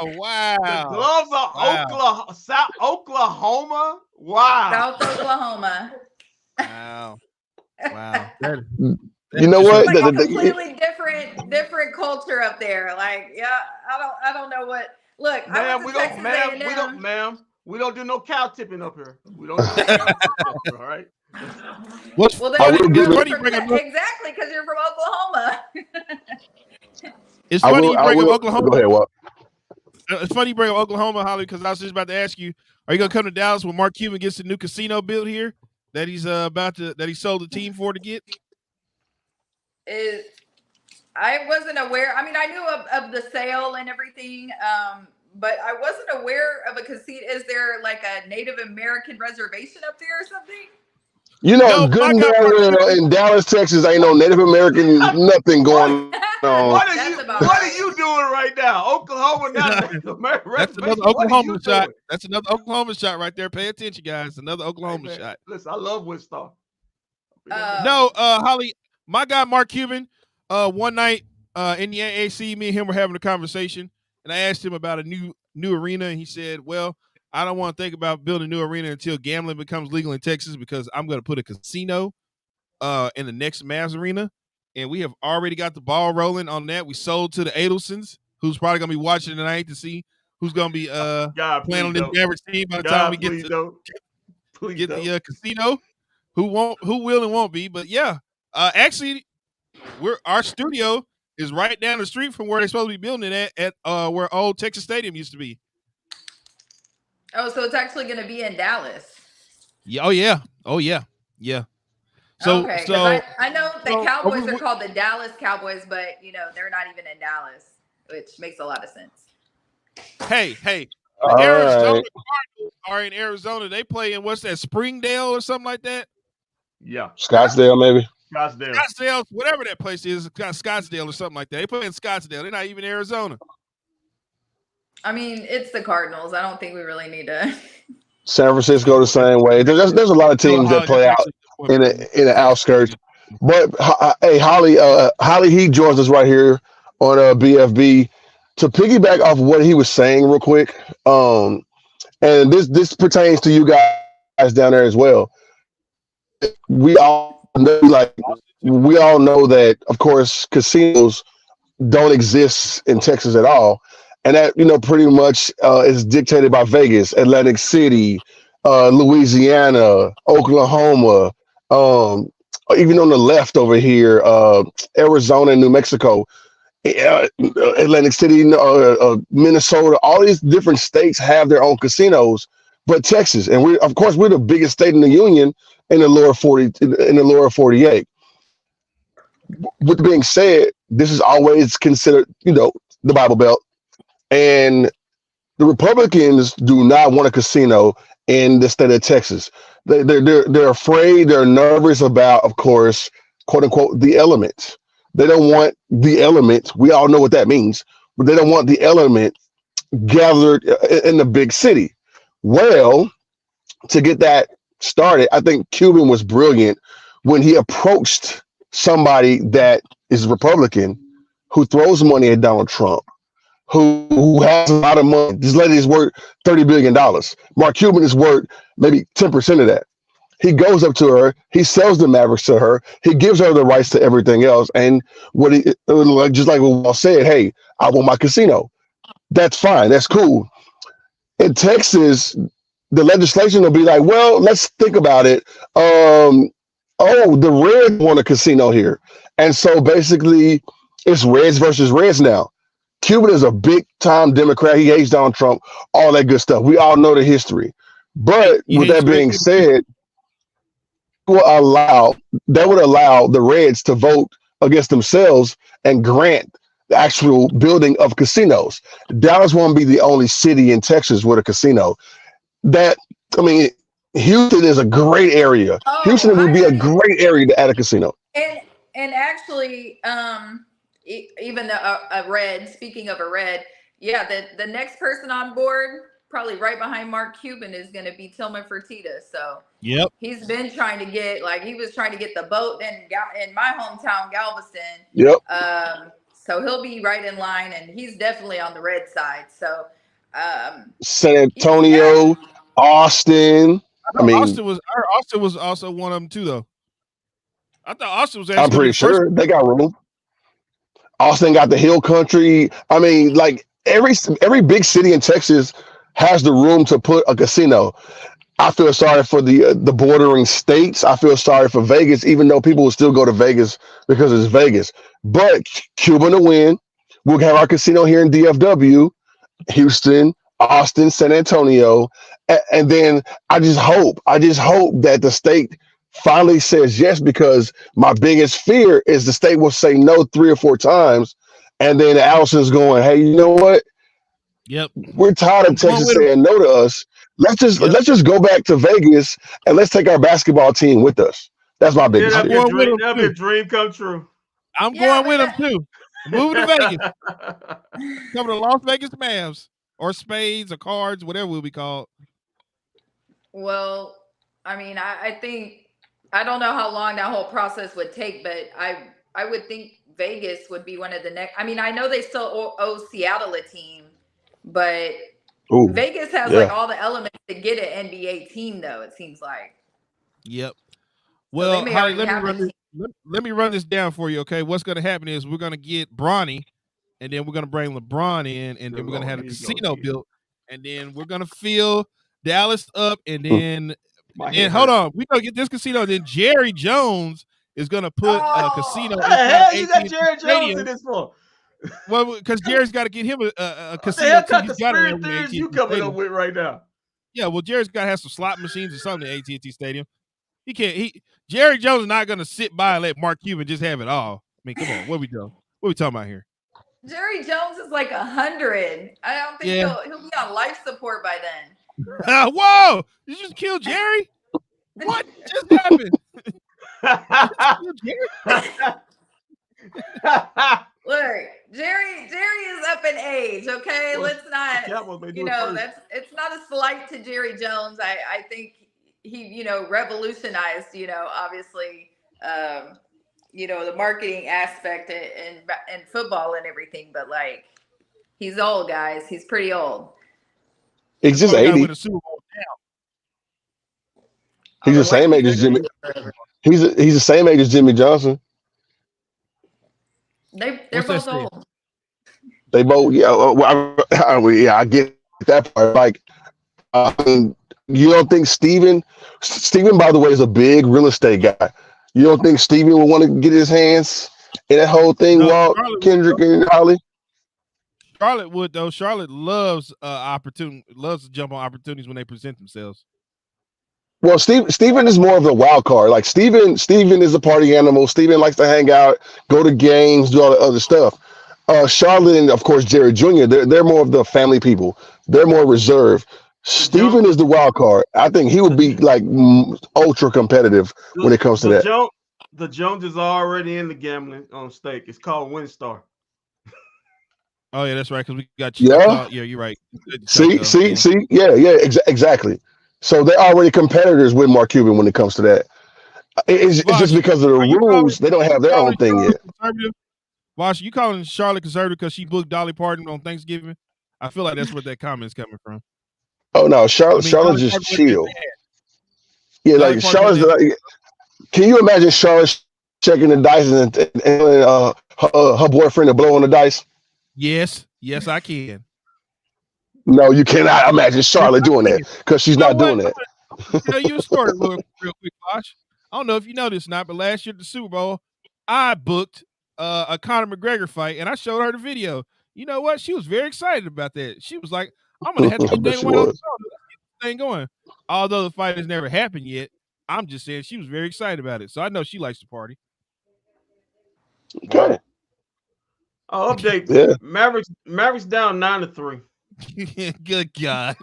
wow. The gloves are Wow. South Oklahoma. Wow. South Oklahoma. Wow. Wow. You know It's what? like a completely different culture up there. Like, yeah, I don't know what. Look, I went to Texas A&M. We don't do no cow tipping up here. We don't do no cow tipping up here, all right? What's Well, then I will you're give it- funny from exactly because you're from Oklahoma. It's funny you bring up Go Oklahoma. ahead, Walt. It's funny you bring up Oklahoma, Holly, because I was just about to ask you, are you gonna come to Dallas when Mark Cuban gets the new casino built here that he's that he sold the team for to get? I wasn't aware. I mean, I knew of the sale and everything, but I wasn't aware of a casino. Is there like a Native American reservation up there or something? You know, No, good my and God, well, in Dallas, Texas, ain't no Native American nothing going on. What are you doing right now? Oklahoma, not American That's reservation. another What are you Oklahoma shot. doing? That's another Oklahoma shot right there. Pay attention, guys. Another Oklahoma Hey, man, shot. listen, I love Wichita. No, Holly, my guy Mark Cuban, one night in the AAC, me and him were having a conversation, and I asked him about a new arena, and he said, well, I don't want to think about building a new arena until gambling becomes legal in Texas because I'm going to put a casino in the next Mavs arena, and we have already got the ball rolling on that. We sold to the Adelsons, who's probably going to be watching tonight to see who's going to be playing on this Mavericks team by the time we get the casino. Who will and won't be, but yeah, actually, our studio is right down the street from where they're supposed to be building it at where old Texas Stadium used to be. Oh, so it's actually going to be in Dallas. Yeah. Oh yeah. So, okay, so I know the Cowboys are called the Dallas Cowboys, but they're not even in Dallas, which makes a lot of sense. Hey, Arizona Cardinals are in Arizona. They play in what's that, Springdale or something like that? Yeah, Scottsdale, maybe. Scottsdale, whatever that place is, Scottsdale or something like that. They play in Scottsdale. They're not even Arizona. I mean, it's the Cardinals. I don't think we really need to. San Francisco the same way. There's a lot of teams that play out in the outskirts. But hey, Holly, he joins us right here on BFB to piggyback off what he was saying real quick. And this pertains to you guys down there as well. We all know that, of course, casinos don't exist in Texas at all. And that, pretty much is dictated by Vegas, Atlantic City, Louisiana, Oklahoma, even on the left over here, Arizona and New Mexico, Atlantic City, Minnesota. All these different states have their own casinos, but Texas, and we're the biggest state in the union in the lower 48. With being said, this is always considered, the Bible Belt. And the Republicans do not want a casino in the state of Texas. They're afraid, they're nervous about, of course, quote unquote, the element. They don't want the element. We all know what that means, but they don't want the element gathered in the big city. Well, to get that started, I think Cuban was brilliant when he approached somebody that is Republican who throws money at Donald Trump, who has a lot of money. This lady is worth $30 billion. Mark Cuban is worth maybe 10% of that. He goes up to her. He sells the Mavericks to her. He gives her the rights to everything else. And just like what Walt said, hey, I want my casino. That's fine. That's cool. In Texas, the legislation will be like, well, let's think about it. The Reds want a casino here. And so basically it's Reds versus Reds now. Cuban is a big time Democrat. He hates Donald Trump, all that good stuff. We all know the history. But with that being said, would allow the Reds to vote against themselves and grant the actual building of casinos. Dallas won't be the only city in Texas with a casino. Houston is a great area. Houston would be a great area to add a casino. And actually, even a Red, speaking of a Red, yeah, the next person on board, probably right behind Mark Cuban, is going to be Tillman Fertitta. So yep, he's been trying to get, he was trying to get the boat in my hometown, Galveston. Yep. So he'll be right in line, and he's definitely on the red side. So, San yeah, Antonio, Austin. I mean, Austin was also one of them too, though. I thought Austin was I'm actually going to pretty be the first. sure they got room. Austin got the hill country. I mean, like every big city in Texas has the room to put a casino. I feel sorry for the bordering states. I feel sorry for Vegas, even though people will still go to Vegas because it's Vegas. But Cuba to win. We'll have our casino here in DFW, Houston, Austin, San Antonio, and then I just hope that the state finally says yes, because my biggest fear is the state will say no 3 or 4 times, and then Allison's going, hey, you know what? Yep. We're tired of Texas saying no to us. Let's just go back to Vegas and let's take our basketball team with us. That's my biggest fear. That'll be a dream come true. I'm going with them too. Moving to Vegas. Coming to Las Vegas Mavs or Spades or Cards, whatever we'll be called. Well, I mean, I think I don't know how long that whole process would take, but I would think Vegas would be one of the next. I mean, I know they still owe Seattle a team, but Vegas has like all the elements to get an NBA team, though. It seems like. Yep. Well, so Holly, let me run this down for you. Okay, what's going to happen is we're going to get Bronny, and then we're going to bring LeBron in, and then we're going to have a casino built, and then we're going to fill Dallas up, and then hold on, we're going to get this casino. Then Jerry Jones is going to put a casino. What the hell you got Jerry Jones in this for? Well, because Jerry's got to get him a casino. What the hell conspiracy theories you coming up with right now? Yeah, well, Jerry's got to have some slot machines or something at AT&T Stadium. He can't. Jerry Jones is not going to sit by and let Mark Cuban just have it all. I mean, come on, what we doing? What we talking about here? Jerry Jones is like 100. I don't think he'll be on life support by then. Whoa! Did you just kill Jerry? What just happened? Look, Jerry is up in age. Okay, let's not. It's not a slight to Jerry Jones. I think he, revolutionized, obviously, the marketing aspect in football and everything. But like, he's old, guys. He's pretty old. He's just 80. He's the same age as Jimmy. He's the same age as Jimmy Johnson. They're both old. They both, I get that part. Like, you don't think Steven, by the way, is a big real estate guy. You don't think Steven would want to get his hands in that whole thing, Walt, Kendrick, and Holly? Charlotte would, though. Charlotte loves loves to jump on opportunities when they present themselves. Well, Steven is more of a wild card. Like Steven is a party animal. Steven likes to hang out, go to games, do all the other stuff. Charlotte and of course Jerry Jr. They're more of the family people. They're more reserved. Steven is the wild card. I think he would be like ultra competitive when it comes to that. The Joneses are already in the gambling on stake. It's called WinStar. Oh yeah, that's right. Because we got you're right. See, exactly. So they're already competitors with Mark Cuban when it comes to that. It's just because of the rules. They don't have their own thing yet. Wash, you calling Charlotte conservative because she booked Dolly Parton on Thanksgiving? I feel like that's where that comment's coming from. Oh no, Charlotte's just chill. Yeah, like Charlotte's. Can you imagine Charlotte checking the dice and her boyfriend to blow on the dice? Yes, I can. No, you cannot imagine Charlotte doing that because she's not doing that. Tell you a story real quick, Bosh. I don't know if you know this or not, but last year at the Super Bowl, I booked a Conor McGregor fight, and I showed her the video. You know what? She was very excited about that. She was like, "I'm gonna have to get Dana White on the show to get this thing going." Although the fight has never happened yet, I'm just saying she was very excited about it. So I know she likes to party. Okay. I'll update. Yeah. Mavericks down 9-3. Good God.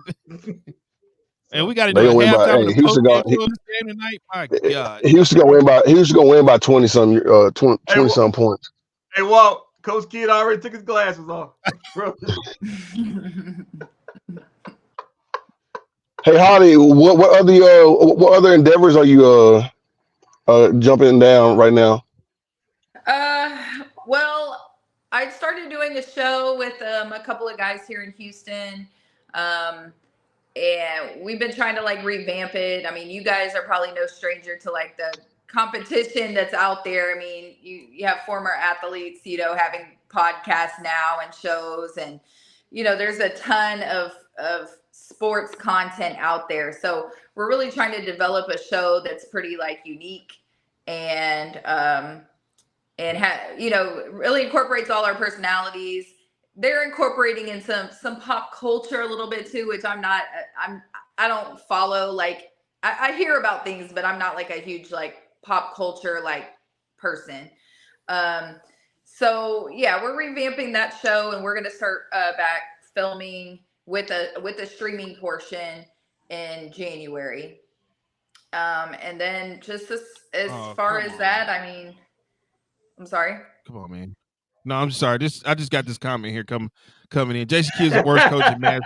And we got to do a halftime of the game tonight. My God. He used to go win by 20 some points. Hey, Walt, Coach Kidd already took his glasses off. Hey, Holly, what other endeavors are you jumping down right now? Well, I started doing a show with a couple of guys here in Houston. And we've been trying to like revamp it. I mean, you guys are probably no stranger to like the competition that's out there. I mean, you have former athletes, having podcasts now and shows, and there's a ton of sports content out there. So we're really trying to develop a show that's pretty like unique and really incorporates all our personalities. They're incorporating in some pop culture a little bit too, which I don't follow. Like I hear about things, but I'm not like a huge like pop culture like person. So yeah, we're revamping that show, and we're gonna start back filming with a streaming portion in January. And then just as far as that, I mean, I'm sorry. Come on, man. No, I'm sorry. I just got this comment here coming in. Jason Q is the worst coach in Mavs.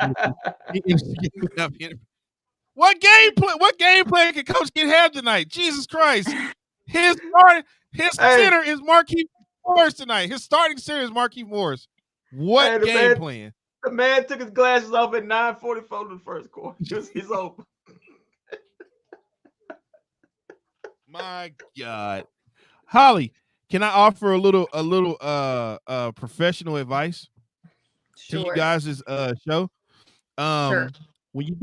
What game plan can Coach Kid have tonight? Jesus Christ. His center is Marquise Morris tonight. His starting center is Marquise Morris. What game plan? The man took his glasses off at 9:44 in the first quarter. He's over. My God. Holly, can I offer a little professional advice to you guys' show? Sure. When you're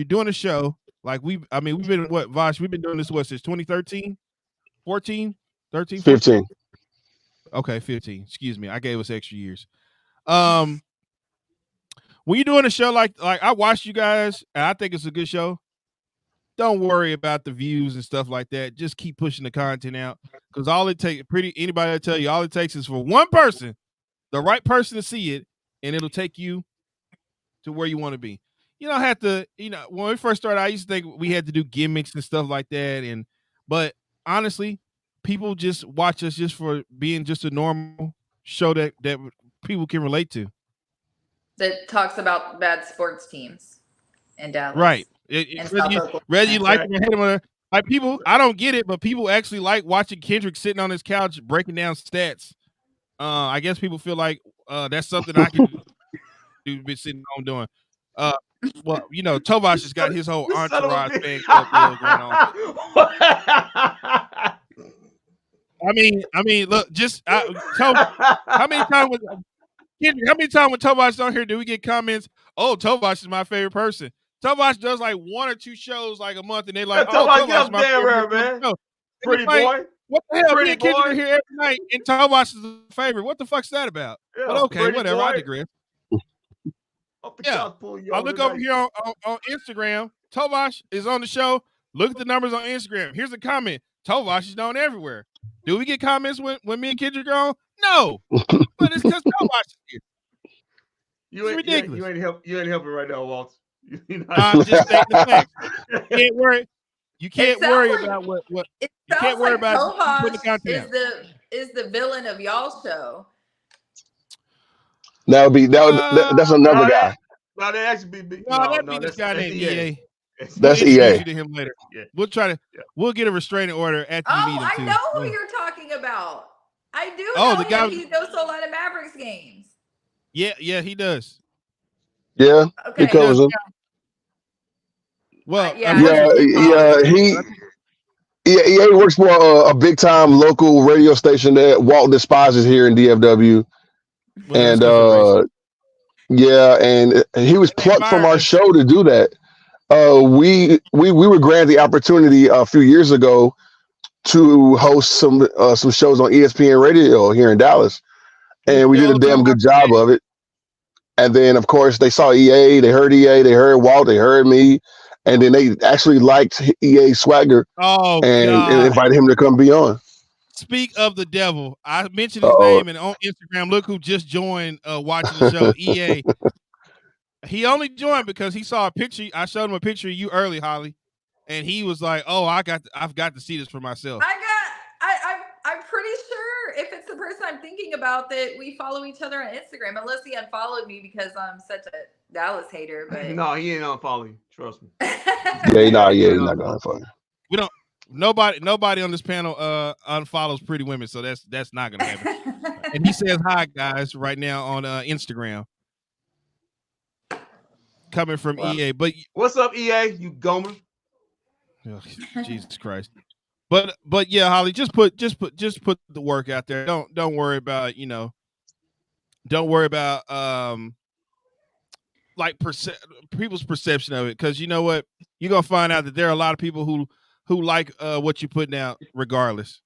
doing a show, like we've been Vosh, we've been doing this since 2013, 14, 13, 15. Okay, 15. Excuse me. I gave us extra years. When you're doing a show like I watched you guys, and I think it's a good show. Don't worry about the views and stuff like that. Just keep pushing the content out, because anybody will tell you, all it takes is for one person, the right person, to see it, and it'll take you to where you want to be. You don't have to, when we first started, I used to think we had to do gimmicks and stuff like that. But honestly, people just watch us just for being just a normal show that people can relate to. That talks about bad sports teams in Dallas. Right. Whether you like them or hate them, like people, I don't get it, but people actually like watching Kendrick sitting on his couch breaking down stats. I guess people feel like that's something I can do, be sitting home doing. Well, Tovash has got his whole entourage fan club deal going on. I mean, look, just how many times when Tovash on here do we get comments? Oh, Tovash is my favorite person. Tovash does like one or two shows like a month, and they like, Tovash is my favorite man. No. Pretty boy. What the hell? Me and Kendrick are here every night, and Tovash is the favorite. What the fuck's that about? Yeah, but okay, whatever. I digress. Yeah, I look over here on Instagram. Tovash is on the show. Look at the numbers on Instagram. Here's a comment. Tovash is known everywhere. Do we get comments when me and Kendrick are on? No, but it's because Tovash is here. It's ridiculous. You ain't helping right now, Walt. I'm just stating the facts. You can't worry. You can't worry about what. You can't worry about putting the content out. Is the villain of y'all's show. That's another guy. No, that actually be. That'd be this guy named EA. That's EA. EA. To him later. Yeah. We'll get a restraining order after you meet him too. I know who you're talking about. I do know the guy. He goes to a lot of Mavericks games. Yeah, he does. Yeah, okay. He covers them. Well, EA works for a big time local radio station that Walt despises here in DFW, and and he was plucked from our show to do that. We were granted the opportunity a few years ago to host some shows on ESPN Radio here in Dallas, and we did a damn good job of it. And then, of course, they saw EA, they heard Walt, they heard me, and then they actually liked EA swagger and invited him to come be on. Speak of the devil. I mentioned his name, and on Instagram, look who just joined watching the show, EA. He only joined because he saw a picture. I showed him a picture of you early, Holly, and he was like, "Oh, I've got to see this for myself." I'm pretty sure if it's the person I'm thinking about that we follow each other on Instagram, unless he unfollowed me because I'm such a Dallas hater. But no, he ain't unfollow you. Trust me. He's not gonna unfollow you. We don't. Nobody on this panel unfollows pretty women, so that's not gonna happen. And he says hi, guys, right now on Instagram. Coming from EA. But what's up, EA? You gomer? oh, Jesus Christ. But yeah, Holly, just put the work out there. Don't worry about, don't worry about like people's perception of it, because you know what, you're gonna find out that there are a lot of people who like what you're putting out regardless.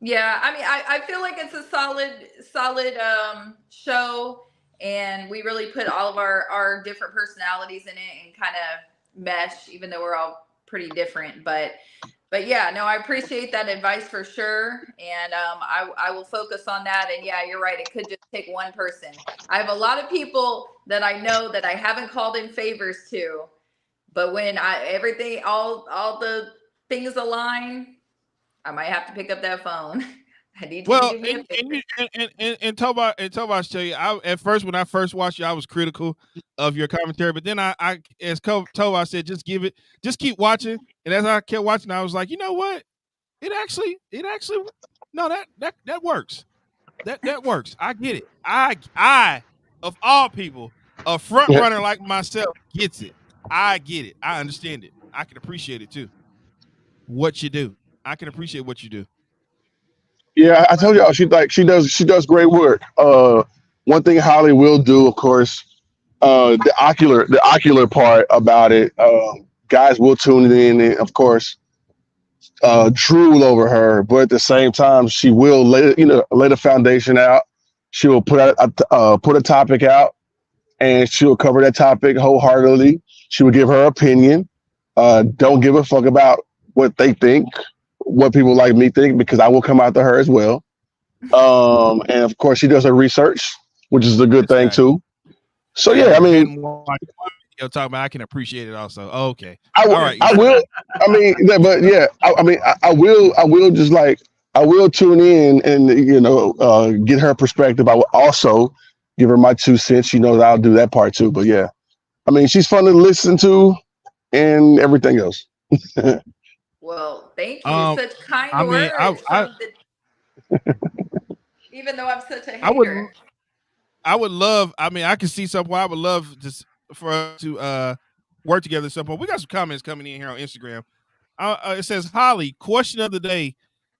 Yeah, I mean, I feel like it's a solid show, and we really put all of our different personalities in it and kind of mesh, even though we're all pretty different. But yeah, no, I appreciate that advice for sure, and I will focus on that. And yeah, you're right, it could just take one person. I have a lot of people that I know that I haven't called in favors to, but when everything, all the things align, I might have to pick up that phone. I need you to do me a favor. And Tobias tell you, at first, when I first watched you, I was critical of your commentary, but then I as Tobias said, just keep watching. And as I kept watching, I was like, you know what? It actually, no, that works. That works. I get it. I of all people, a front runner like myself gets it. I get it. I understand it. I can appreciate it too. What you do. I can appreciate what you do. Yeah, I told y'all she does great work. One thing Holly will do, of course, the ocular part about it. Guys will tune in and, of course, drool over her, but at the same time, she will lay the foundation out. She will put a topic out, and she will cover that topic wholeheartedly. She will give her opinion. Don't give a fuck about what they think, what people like me think, because I will come after her as well. And of course, she does her research, which is a good thing too. So yeah, I mean, talking about, I can appreciate it also. Oh, okay, all right. I will. I mean, but yeah, I will just like I will tune in and get her perspective. I will also give her my 2 cents. She knows I'll do that part too. But yeah, I mean, she's fun to listen to and everything else. Well, thank you. Such kind words. Even though I'm such a hater. I would love. I mean, I can see somewhere. I would love for us to work together at some point. We got some comments coming in here on Instagram. It says, Holly, question of the day: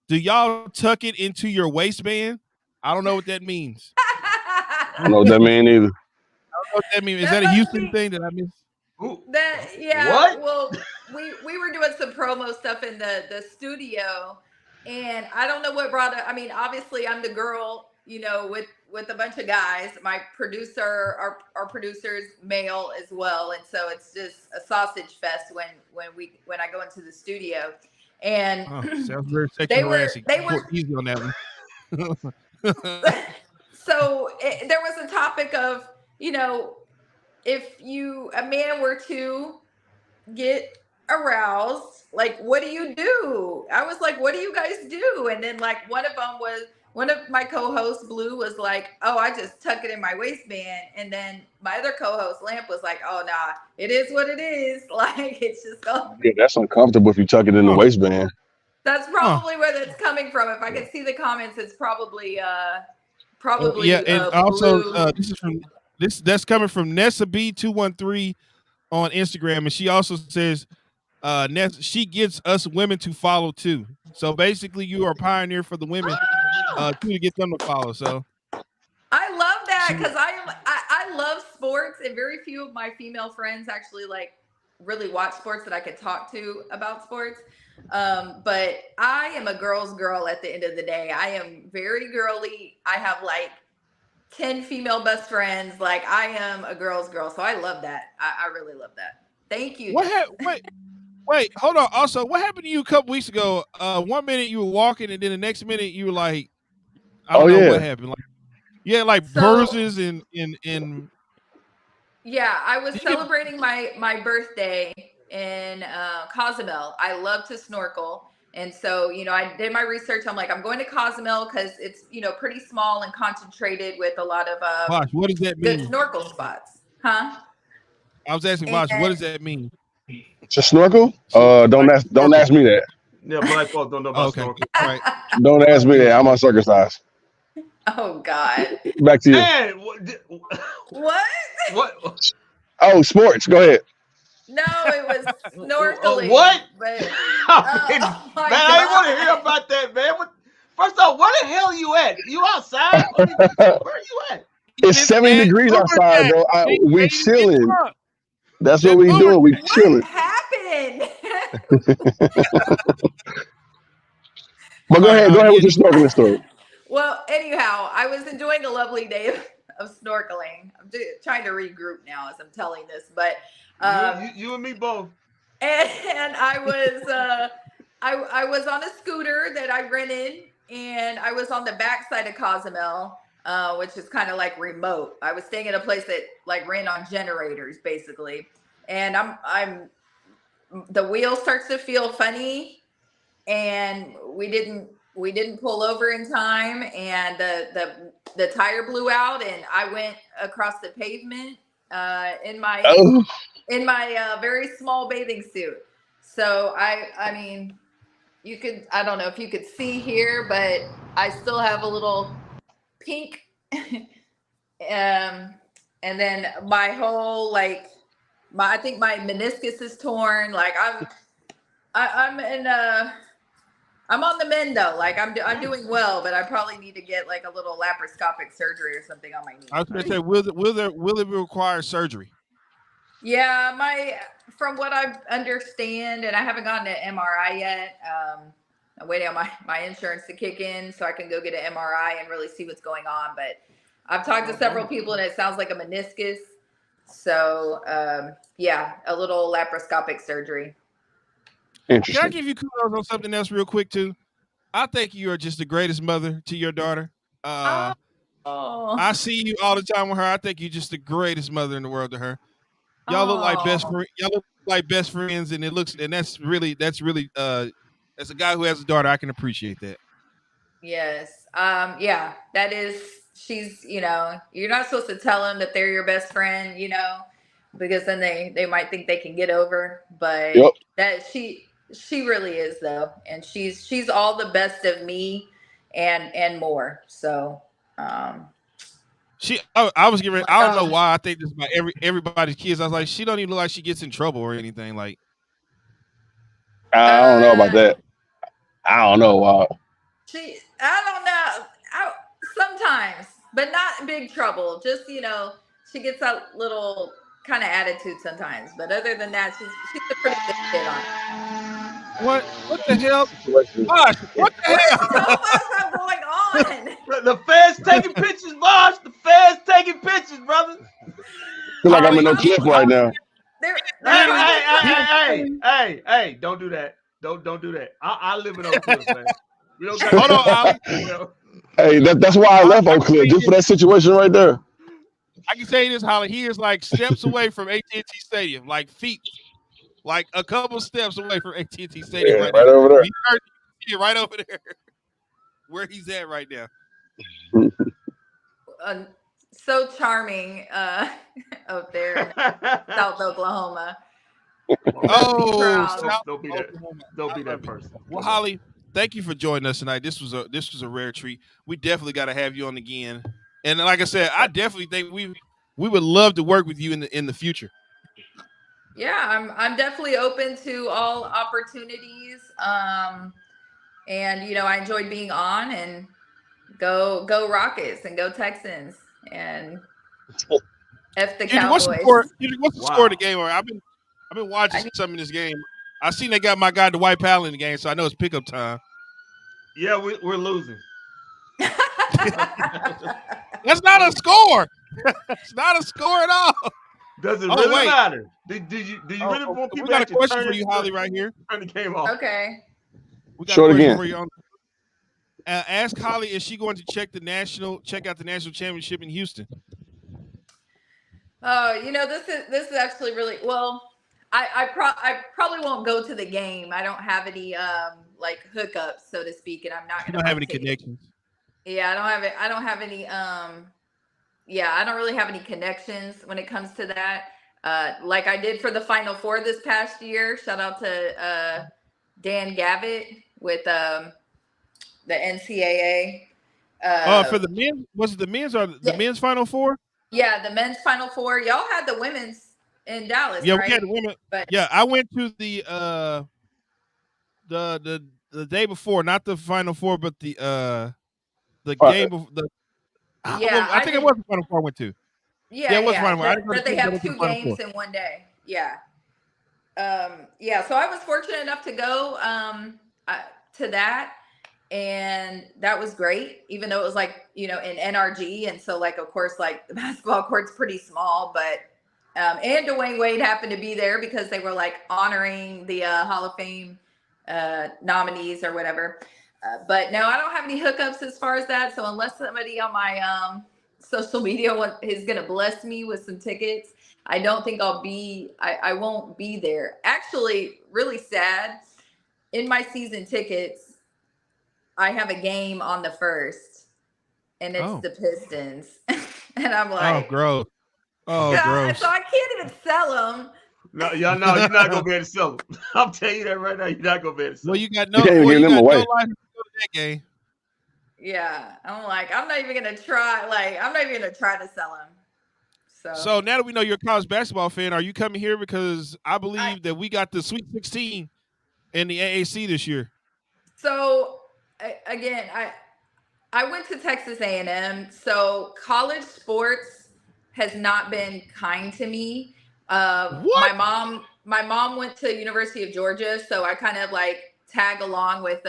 do y'all tuck it into your waistband? I don't know what that means. I don't know what that means either. I don't know what that means. Is that a Houston thing that I missed? What? Well, we were doing some promo stuff in the studio, and I don't know what brought it. I mean, obviously I'm the girl, with a bunch of guys. My producer, our producer's male as well, and so it's just a sausage fest when I go into the studio. And sounds very sexual harassing. They were easy on that one. So there was a topic of, if a man were to get aroused, like, what do you do? I was like, what do you guys do? And then like one of my co-hosts, Blue, was like, oh, I just tuck it in my waistband. And then my other co-host, Lamp, was like, oh, nah, it is what it is. Like, it's just yeah, that's uncomfortable if you tuck it in the waistband. That's probably where that's coming from. If I could see the comments, it's probably yeah. And also that's coming from Nessa B213 on Instagram, and she also says she gets us women to follow too. So basically, you are a pioneer for the women to get them to follow. So I love that, because I love sports, and very few of my female friends actually like really watch sports that I could talk to about sports. But I am a girl's girl at the end of the day. I am very girly. I have like 10 female best friends. Like, I am a girl's girl. So I love that. I really love that. Thank you. Wait, hold on. Also, what happened to you a couple weeks ago? 1 minute you were walking, and then the next minute you were like, I don't know what happened. Like, yeah, like bruises and yeah, I was celebrating my birthday in Cozumel. I love to snorkel. And so, I did my research. I'm like, I'm going to Cozumel because it's, pretty small and concentrated with a lot of Bosh, what does that mean? Good snorkel spots. Huh? I was asking Bosh, what does that mean? To snorkel? Don't ask me that. Yeah, black folks don't know about snorkel. All right. Don't ask me that. I'm uncircumcised. Oh God. Back to you. Man, What? what? Oh, sports. Go ahead. No, it was snorkeling. What? But Man, oh my I didn't want to hear God. about that, man. First off, where the hell you at? You outside? Where are you at? It's It's 70 at degrees outside, Lumberjack. bro. They We made it chilling. drunk. That's what That we doing. We Lumberjack. What chilling. happened? But All go right, ahead. Go ahead with yeah. your snorkeling story. Well, anyhow, I was enjoying a lovely day of snorkeling. I'm trying to regroup now as I'm telling this, but You and me both. and I was on a scooter that I rented, and I was on the backside of Cozumel, which is kind of like remote. I was staying at a place that like ran on generators basically, and I'm the wheel starts to feel funny, and we didn't pull over in time, and the tire blew out, and I went across the pavement in my Oh, very small bathing suit. So I mean, I don't know if you could see here, but I still have a little pink and then my whole I think my meniscus is torn. Like I'm on the mend though. Like I'm doing well, but I probably need to get like a little laparoscopic surgery or something on my knee. I was going to say, will it require surgery? Yeah, from what I understand, and I haven't gotten an MRI yet. I'm waiting on my insurance to kick in so I can go get an MRI and really see what's going on. But I've talked to several people, and it sounds like a meniscus. So yeah, a little laparoscopic surgery. Can I interesting. give you kudos on something else real quick too? I think you are just the greatest mother to your daughter. Oh, I see you all the time with her. I think you're just the greatest mother in the world to her. Y'all look like best friends. Y'all look like best friends, and that's really as a guy who has a daughter, I can appreciate that. yes. Yeah, that is. She's. You're not supposed to tell them that they're your best friend. Because then they might think they can get over. But Yep. that she really is though, and she's all the best of me, and more. So. I was getting ready. I don't know why I think this about everybody's kids. I was like, she don't even look like she gets in trouble or anything. Like, I don't know about that. I don't know. I don't know. Sometimes, but not big trouble. Just she gets that little kind of attitude sometimes. But other than that, she's a pretty good kid on it. What the hell? Gosh, what the hell? What's going on? The feds taking pictures, boss. The feds taking pictures, brother. Feel like I'm in no clip right now. Hey! Don't do that. Don't do that. I live in Oak Cliff, man. We don't got Hold on, Ollie. Hey, that's why I left Oak Cliff, just for that situation right there. I can say this, Holly. He is like steps away from AT&T Stadium, like feet, like a couple steps away from AT&T Stadium right right now. over there. Right over there, where he's at right now. So charming out there in South Oklahoma. Oh, don't be that person. Well, Holly, thank you for joining us tonight. This was a rare treat. We definitely got to have you on again. And like I said, I definitely think we would love to work with you in the future. Yeah, I'm definitely open to all opportunities. And I enjoyed being on, and go Rockets and go Texans and F the Cowboys. What's the score of the game? I've been watching some of this game. I seen they got my guy Dwight Powell in the game, so I know it's pickup time. Yeah, we're losing. That's not a score. It's not a score at all. Does it really matter? Do you really want people? We got a question for you, Holly, right here. Turn the game off. Okay. We got a question for you. Ask Holly, is she going to check out the national championship in Houston? Oh, this is actually really well. I probably won't go to the game. I don't have any hookups, so to speak, and I'm not going to have any connections. Yeah, I don't have any I don't really have any connections when it comes to that. Like I did for the Final Four this past year. Shout out to Dan Gavitt with the NCAA. For the men, was it the men's or the Yeah. men's Final Four? Yeah, the men's Final Four. Y'all had the women's in Dallas, Yeah, right? we had the women. But Yeah, I went to the day before, not the Final Four, but the game of the. yeah, I think it was the Final Four I went to. Yeah, it was the Final Four. I didn't go to But they the have went to 2 the Final games Four. in one day. Yeah. Yeah, so I was fortunate enough to go to that, and that was great, even though it was like, in NRG, and so like, of course, like the basketball court's pretty small, but and Dwayne Wade happened to be there because they were like honoring the Hall of Fame nominees or whatever. But no, I don't have any hookups as far as that. So unless somebody on my social media is gonna bless me with some tickets, I don't think I won't be there. Actually, really sad. In my season tickets, I have a game on the 1st, and it's the Pistons. And I'm like, oh, gross. Oh, God, gross. so I can't even sell them. No, y'all know you're not gonna be able to sell them. I'm telling you that right now. You're not gonna be able to sell Well, them. you got You can't even give them away. no life to go to that game. Yeah, I'm like, I'm not even gonna try. Like, I'm not even gonna try to sell them. So now that we know you're a college basketball fan, are you coming here because I believe that we got the Sweet 16 in the AAC this year? So again, I went to Texas A&M, so college sports has not been kind to me. What? My mom went to University of Georgia, so I kind of like tag along with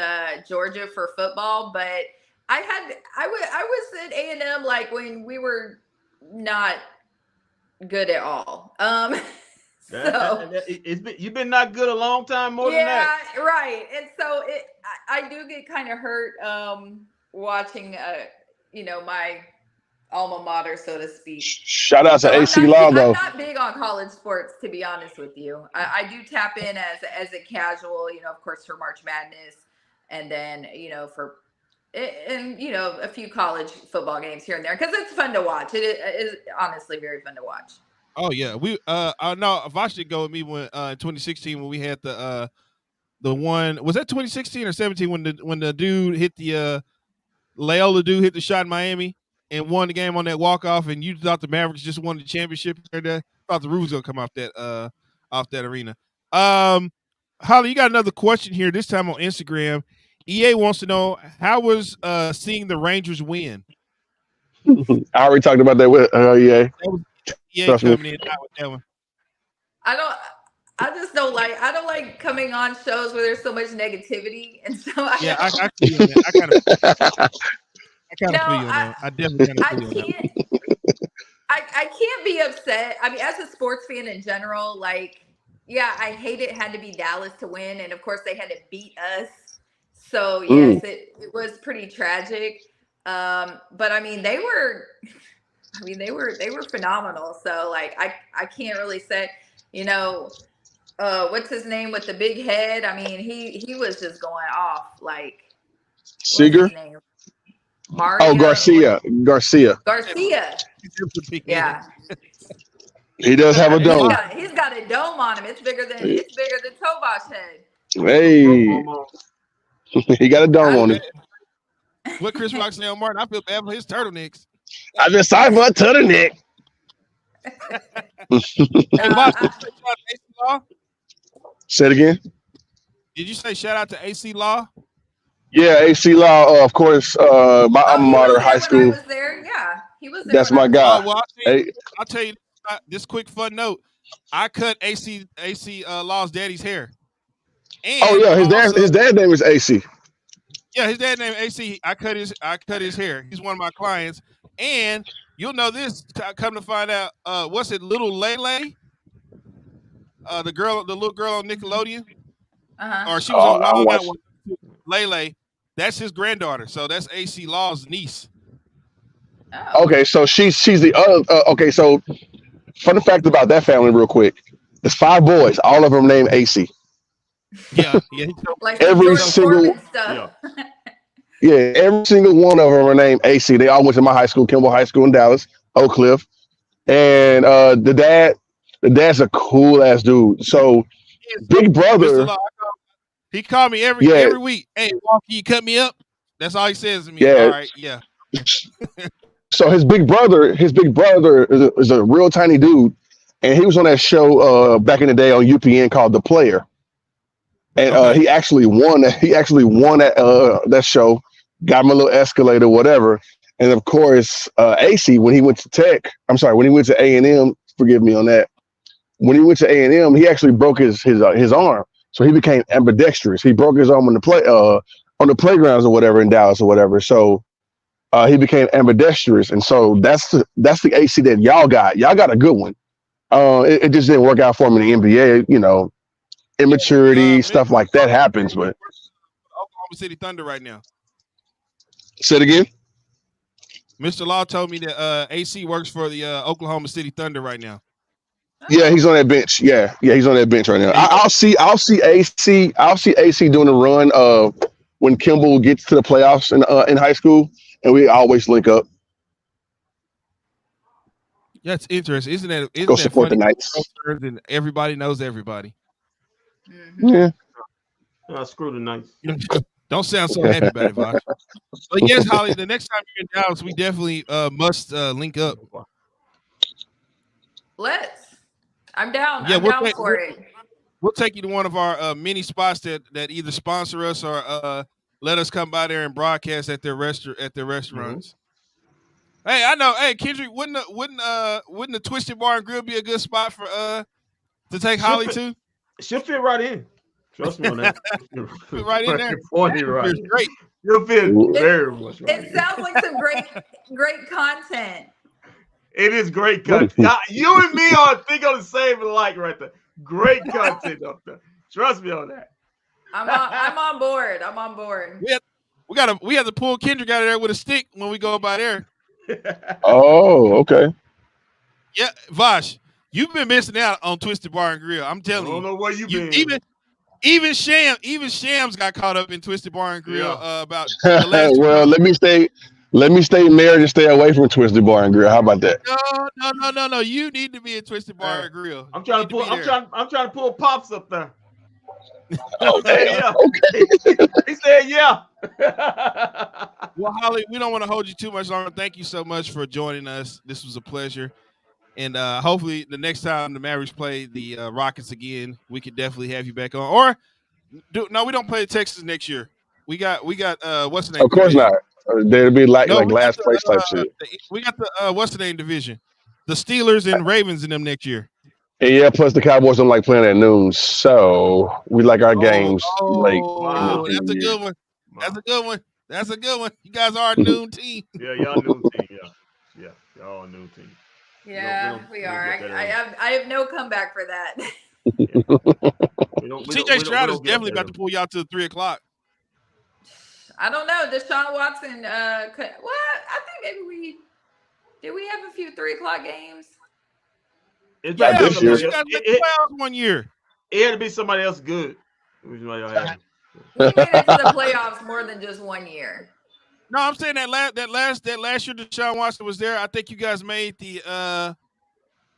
Georgia for football. But I was at A&M like when we were not good at all. You've been not good a long time more than that. Yeah, right. And so I do get kind of hurt watching my alma mater, so to speak. Shout out to So AC Law I'm though. not big on college sports, to be honest with you. I do tap in as a casual, of course, for March Madness, and then for a few college football games here and there, because it's fun to watch. It is honestly very fun to watch. Oh yeah, we no, Vash did go with me when in 2016 when we had the one, was that 2016 or 17 when the dude hit the Loyola dude hit the shot in Miami and won the game on that walk off, and you thought the Mavericks just won the championship there. Thought the roof was gonna come off that arena. Holly, you got another question here, this time on Instagram. EA wants to know, how was seeing the Rangers win? I already talked about that with EA. That was EA Trust me. coming in out with that one. I don't like coming on shows where there's so much negativity, and so I feel you on that. I kind of feel you on that. I definitely kind of feel you on that. I can't be upset. I mean, as a sports fan in general, like, yeah, I hate it had to be Dallas to win, and of course they had to beat us. So yes, it was pretty tragic. But I mean, they were phenomenal. So like, I can't really say, what's his name with the big head? I mean, he was just going off. Like, Seager? what's his name? Mario? Oh, Garcia. Yeah. He does have a dome. He's got a dome on him. It's bigger than Tobosh's head. Hey. He got a dome on him. What Chris Rock said on Martin, I feel bad for his turtlenecks. I just signed for a turtleneck. Hey, Boss, did you say shout out to AC Law? Say it again. Did you say shout out to AC Law? Yeah, AC Law, of course, my alma mater, high school. I was there. Yeah, he was there. That's my guy. Well, I'll tell you this quick fun note. I cut AC Law's daddy's hair. And oh yeah, his dad's name is AC. Yeah, his dad named AC. I cut his hair. He's one of my clients. And you'll know this. Come to find out, what's it, Little Lele? The little girl on Nickelodeon. Or she was on Wild Wild West. Lele. That's his granddaughter. So that's AC Law's niece. Oh. Okay, so she's the other. Okay, so fun fact about that family, real quick. There's 5 boys. All of them named AC. Yeah. Like every single every single one of them are named AC. They all went to my high school, Kimball High School in Dallas, Oak Cliff. And the dad's a cool ass dude. So big brother. He called me every week. Hey, Walker, you cut me up? That's all he says to me. Yeah. All right, yeah. So his big brother is a real tiny dude, and he was on that show back in the day on UPN called The Player, and Okay. he actually won. He actually won that show, got him a little escalator, whatever. And of course, AC when he went to when he went to A&M, forgive me on that. When he went to A&M, he actually broke his arm, so he became ambidextrous. He broke his arm on the playgrounds or whatever in Dallas or whatever. So he became ambidextrous, and so that's the AC that y'all got. Y'all got a good one. It just didn't work out for him in the NBA. You know, immaturity, stuff like that happens. But Oklahoma City Thunder right now. say it again. Mr. Law told me that AC works for the Oklahoma City Thunder right now. Yeah, he's on that bench. Yeah, he's on that bench right now. I'll see AC doing a run when Kimball gets to the playoffs in high school, and we always link up. That's interesting, isn't that? Isn't Go that support funny? the Knights. And everybody knows everybody. Yeah. Screw the Knights. Don't sound so happy about it, Vosh. But yes, Holly, the next time you're in Dallas, we definitely must link up. Let's. I'm down. Yeah, I'm down for it. We'll take you to one of our mini spots that either sponsor us or let us come by there and broadcast at their restaurants. Hey, I know. Hey, Kendrick, wouldn't the Twisted Bar and Grill be a good spot for to take Holly to? She'll fit right in. Trust me on that. Fit right in there. Right. Great. You'll fit very much right It sounds like some great content. It is great content. You and me are think on the same like right there. Great content up there. Trust me on that. I'm on board. I'm on board. We have to pull Kendrick out of there with a stick when we go by there. Oh, okay. Yeah, Vosh, you've been missing out on Twisted Bar and Grill. I'm telling you. I don't know where you've been. Even Shams got caught up in Twisted Bar and Grill about the last well, let me stay married and stay away from Twisted Bar and Grill. How about that? No. You need to be at Twisted Bar and Grill. I'm trying to pull Pops up there. Oh, damn. Okay. He said yeah. Well, Holly, we don't want to hold you too much longer. Thank you so much for joining us. This was a pleasure. And hopefully the next time the Mavericks play the Rockets again, we could definitely have you back on. Or we don't play Texas next year. We got what's the name? Of course not. There'd be like last place type shit. We got the what's the name division? The Steelers and Ravens in them next year. And yeah, plus the Cowboys don't like playing at noon, so we like our games late. Wow, that's a good one. That's a good one. You guys are a noon team. Yeah, y'all a noon team. Yeah, y'all a noon team. Yeah, we are. I have no comeback for that. CJ Stroud is definitely about to pull y'all to 3:00. I don't know. Deshaun Watson. I think maybe did we have a few 3:00 games? It's yeah, this year. You guys made the playoffs one year. It had to be somebody else good. We made it to the playoffs more than just 1 year. No, I'm saying that last year Deshaun Watson was there. I think you guys made the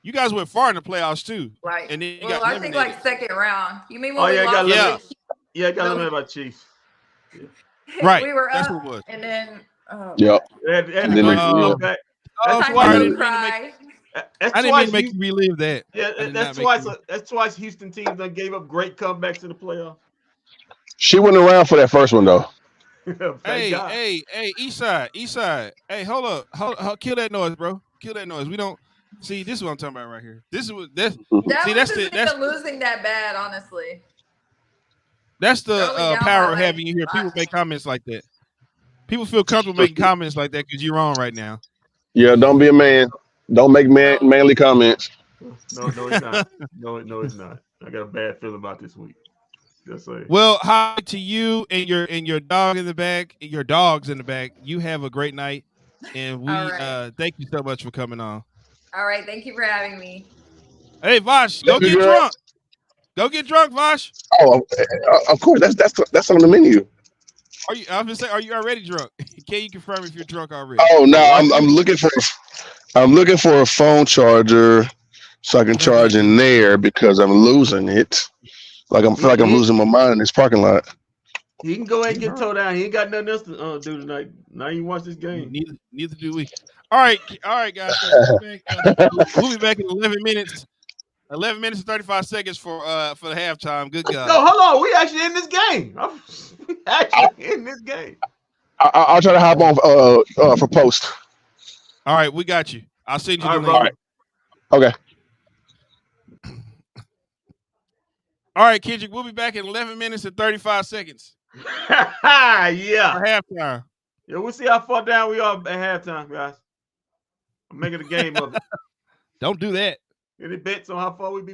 you guys went far in the playoffs too. Right. And then I think like second round. You mean when we got lost? got eliminated by Chiefs. Yeah. Right. We were That's up, what it was. And then And then I didn't cry. I didn't mean to make you relive that. Yeah, that's twice Houston teams that gave up great comebacks in the playoffs. She wasn't around for that first one though. Hey, Eastside. Hey, hold up. Kill that noise, bro. Kill that noise. We don't see this is what I'm talking about right here. That's losing that bad, honestly. That's the power of having you here. People make comments like that. People feel comfortable making comments like that because you're on right now. Yeah, don't be a man. Don't make manly comments. No, it's not. No, it's not. I got a bad feeling about this week. Just saying. Well, hi to you and your dog in the back, your dogs in the back. You have a great night, and we thank you so much for coming on. All right, thank you for having me. Hey, Vosh, go get drunk. Go get drunk, Vosh. Oh, of course. That's on the menu. Are you already drunk? Can you confirm if you're drunk already? Oh no, I'm looking for a phone charger so I can charge in there because I'm losing it. I feel like I'm losing my mind in this parking lot. He can go ahead and get toe down. He ain't got nothing else to do tonight. Now you watch this game. Neither do we. All right, guys. So we'll be back in 11 minutes. 11 minutes and 35 seconds for the halftime. Good God. No, hold on. We actually in this game. We actually in this game. I'll try to hop on for post. All right, we got you. I'll send you the link. Brother. Okay. All right, Kendrick, we'll be back in 11 minutes and 35 seconds. Yeah. For halftime. Yeah, we'll see how far down we are at halftime, guys. I'm making a game of it. Don't do that. Any bets on how far we be?